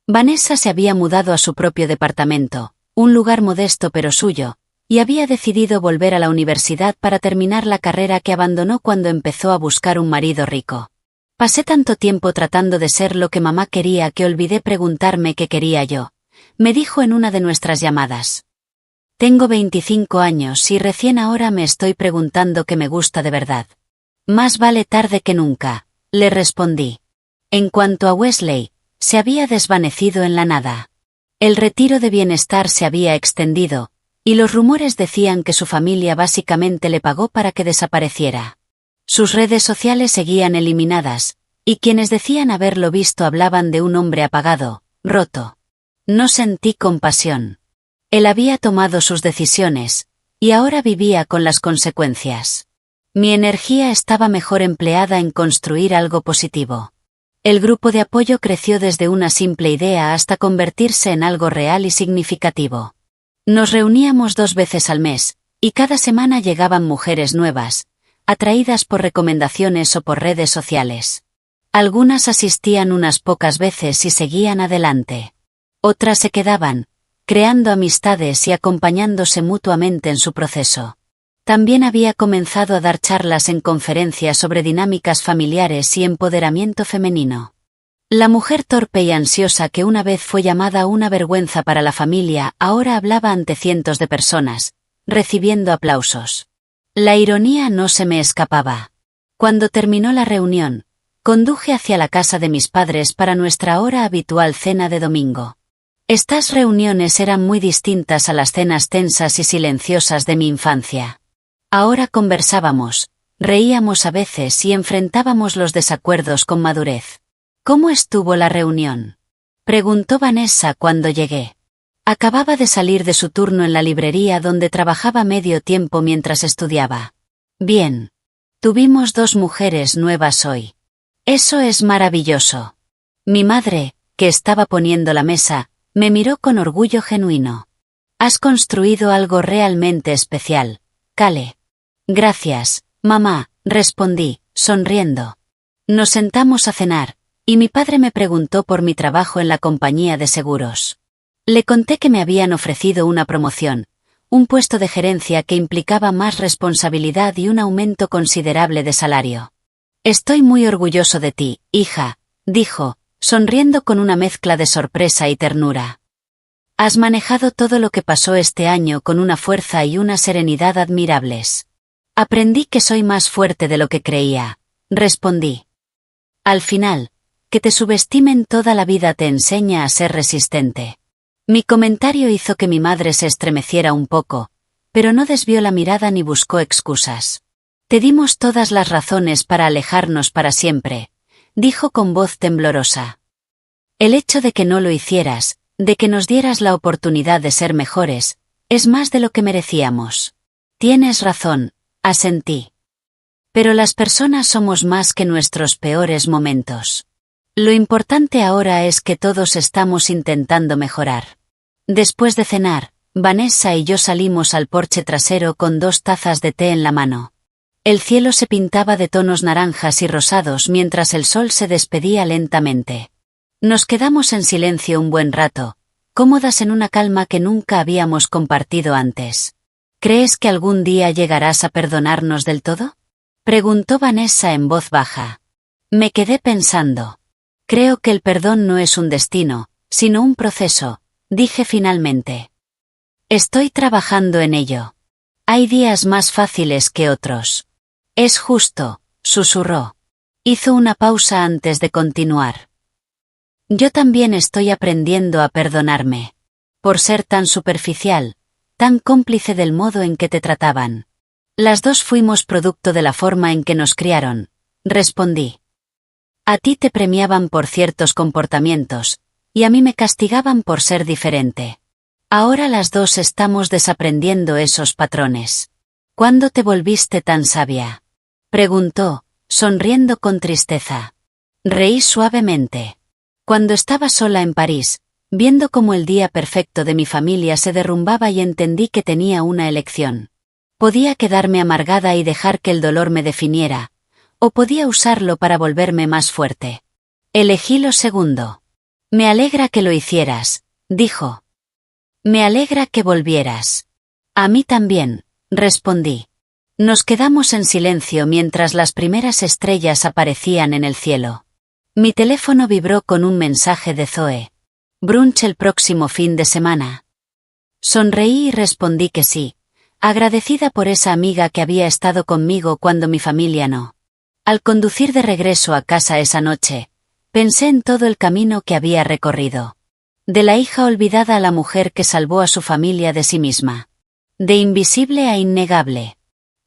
S1: Vanessa se había mudado a su propio departamento, un lugar modesto pero suyo, y había decidido volver a la universidad para terminar la carrera que abandonó cuando empezó a buscar un marido rico. Pasé tanto tiempo tratando de ser lo que mamá quería que olvidé preguntarme qué quería yo, me dijo en una de nuestras llamadas. Tengo 25 años y recién ahora me estoy preguntando qué me gusta de verdad. Más vale tarde que nunca, le respondí. En cuanto a Wesley, se había desvanecido en la nada. El retiro de bienestar se había extendido, y los rumores decían que su familia básicamente le pagó para que desapareciera. Sus redes sociales seguían eliminadas, y quienes decían haberlo visto hablaban de un hombre apagado, roto. No sentí compasión. Él había tomado sus decisiones, y ahora vivía con las consecuencias. Mi energía estaba mejor empleada en construir algo positivo. El grupo de apoyo creció desde una simple idea hasta convertirse en algo real y significativo. Nos reuníamos 2 veces al mes, y cada semana llegaban mujeres nuevas, atraídas por recomendaciones o por redes sociales. Algunas asistían unas pocas veces y seguían adelante. Otras se quedaban, creando amistades y acompañándose mutuamente en su proceso. También había comenzado a dar charlas en conferencias sobre dinámicas familiares y empoderamiento femenino. La mujer torpe y ansiosa que una vez fue llamada una vergüenza para la familia ahora hablaba ante cientos de personas, recibiendo aplausos. La ironía no se me escapaba. Cuando terminó la reunión, conduje hacia la casa de mis padres para nuestra hora habitual cena de domingo. Estas reuniones eran muy distintas a las cenas tensas y silenciosas de mi infancia. Ahora conversábamos, reíamos a veces y enfrentábamos los desacuerdos con madurez. ¿Cómo estuvo la reunión?, preguntó Vanessa cuando llegué. Acababa de salir de su turno en la librería donde trabajaba medio tiempo mientras estudiaba. Bien. Tuvimos 2 mujeres nuevas hoy. Eso es maravilloso. Mi madre, que estaba poniendo la mesa, me miró con orgullo genuino. Has construido algo realmente especial, Kale. Gracias, mamá, respondí, sonriendo. Nos sentamos a cenar, y mi padre me preguntó por mi trabajo en la compañía de seguros. Le conté que me habían ofrecido una promoción, un puesto de gerencia que implicaba más responsabilidad y un aumento considerable de salario. Estoy muy orgulloso de ti, hija, dijo, sonriendo con una mezcla de sorpresa y ternura. Has manejado todo lo que pasó este año con una fuerza y una serenidad admirables. Aprendí que soy más fuerte de lo que creía, respondí. Al final, que te subestimen toda la vida te enseña a ser resistente. Mi comentario hizo que mi madre se estremeciera un poco, pero no desvió la mirada ni buscó excusas. Te dimos todas las razones para alejarnos para siempre, dijo con voz temblorosa. El hecho de que no lo hicieras, de que nos dieras la oportunidad de ser mejores, es más de lo que merecíamos. Tienes razón, asentí. Pero las personas somos más que nuestros peores momentos. Lo importante ahora es que todos estamos intentando mejorar. Después de cenar, Vanessa y yo salimos al porche trasero con 2 tazas de té en la mano. El cielo se pintaba de tonos naranjas y rosados mientras el sol se despedía lentamente. Nos quedamos en silencio un buen rato, cómodas en una calma que nunca habíamos compartido antes. ¿Crees que algún día llegarás a perdonarnos del todo?, preguntó Vanessa en voz baja. Me quedé pensando. Creo que el perdón no es un destino, sino un proceso, dije finalmente. Estoy trabajando en ello. Hay días más fáciles que otros. Es justo, susurró. Hizo una pausa antes de continuar. Yo también estoy aprendiendo a perdonarme. Por ser tan superficial, tan cómplice del modo en que te trataban. Las dos fuimos producto de la forma en que nos criaron, respondí. A ti te premiaban por ciertos comportamientos, y a mí me castigaban por ser diferente. Ahora las dos estamos desaprendiendo esos patrones. ¿Cuándo te volviste tan sabia?, preguntó, sonriendo con tristeza. Reí suavemente. Cuando estaba sola en París, viendo cómo el día perfecto de mi familia se derrumbaba y entendí que tenía una elección. Podía quedarme amargada y dejar que el dolor me definiera, o podía usarlo para volverme más fuerte. Elegí lo segundo. Me alegra que lo hicieras, dijo. Me alegra que volvieras. A mí también, respondí. Nos quedamos en silencio mientras las primeras estrellas aparecían en el cielo. Mi teléfono vibró con un mensaje de Zoe. ¿Brunch el próximo fin de semana? Sonreí y respondí que sí, agradecida por esa amiga que había estado conmigo cuando mi familia no. Al conducir de regreso a casa esa noche, pensé en todo el camino que había recorrido. De la hija olvidada a la mujer que salvó a su familia de sí misma. De invisible a innegable.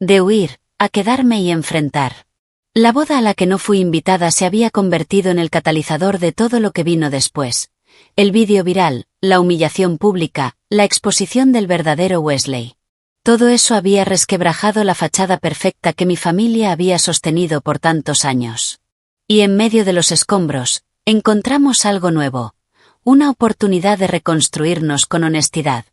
S1: De huir, a quedarme y enfrentar. La boda a la que no fui invitada se había convertido en el catalizador de todo lo que vino después. El vídeo viral, la humillación pública, la exposición del verdadero Wesley. Todo eso había resquebrajado la fachada perfecta que mi familia había sostenido por tantos años. Y en medio de los escombros, encontramos algo nuevo. Una oportunidad de reconstruirnos con honestidad.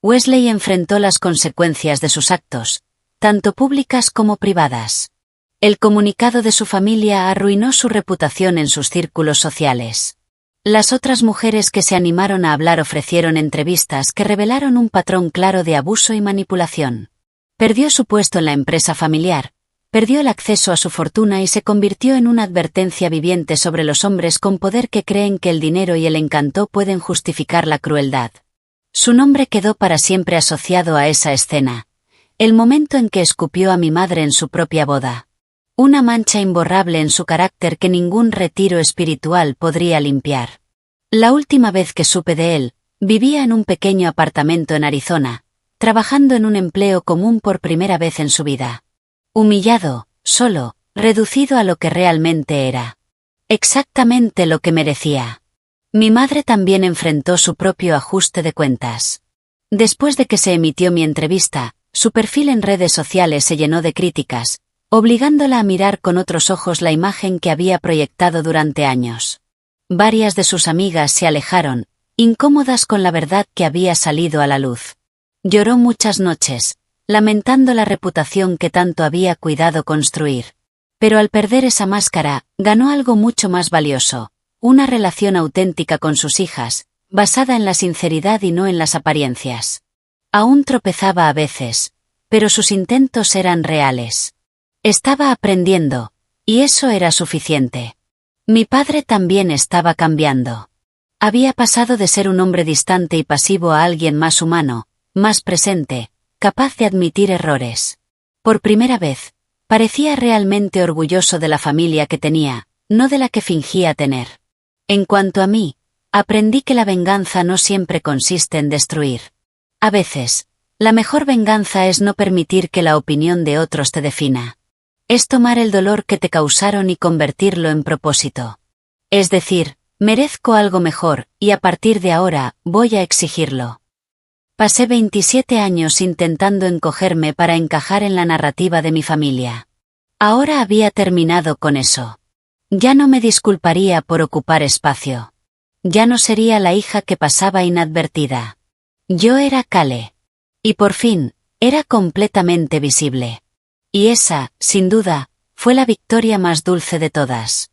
S1: Wesley enfrentó las consecuencias de sus actos, tanto públicas como privadas. El comunicado de su familia arruinó su reputación en sus círculos sociales. Las otras mujeres que se animaron a hablar ofrecieron entrevistas que revelaron un patrón claro de abuso y manipulación. Perdió su puesto en la empresa familiar, perdió el acceso a su fortuna y se convirtió en una advertencia viviente sobre los hombres con poder que creen que el dinero y el encanto pueden justificar la crueldad. Su nombre quedó para siempre asociado a esa escena, el momento en que escupió a mi madre en su propia boda. Una mancha imborrable en su carácter que ningún retiro espiritual podría limpiar. La última vez que supe de él, vivía en un pequeño apartamento en Arizona, trabajando en un empleo común por primera vez en su vida. Humillado, solo, reducido a lo que realmente era. Exactamente lo que merecía. Mi madre también enfrentó su propio ajuste de cuentas. Después de que se emitió mi entrevista, su perfil en redes sociales se llenó de críticas, obligándola a mirar con otros ojos la imagen que había proyectado durante años. Varias de sus amigas se alejaron, incómodas con la verdad que había salido a la luz. Lloró muchas noches, lamentando la reputación que tanto había cuidado construir. Pero al perder esa máscara, ganó algo mucho más valioso, una relación auténtica con sus hijas, basada en la sinceridad y no en las apariencias. Aún tropezaba a veces, pero sus intentos eran reales. Estaba aprendiendo, y eso era suficiente. Mi padre también estaba cambiando. Había pasado de ser un hombre distante y pasivo a alguien más humano, más presente, capaz de admitir errores. Por primera vez, parecía realmente orgulloso de la familia que tenía, no de la que fingía tener. En cuanto a mí, Aprendí que la venganza no siempre consiste en destruir. A veces, la mejor venganza es no permitir que la opinión de otros te defina. Es tomar el dolor que te causaron y convertirlo en propósito. Es decir, merezco algo mejor, y a partir de ahora, voy a exigirlo. Pasé 27 años intentando encogerme para encajar en la narrativa de mi familia. Ahora había terminado con eso. Ya no me disculparía por ocupar espacio. Ya no sería la hija que pasaba inadvertida. Yo era Kale. Y por fin, era completamente visible. Y esa, sin duda, fue la victoria más dulce de todas.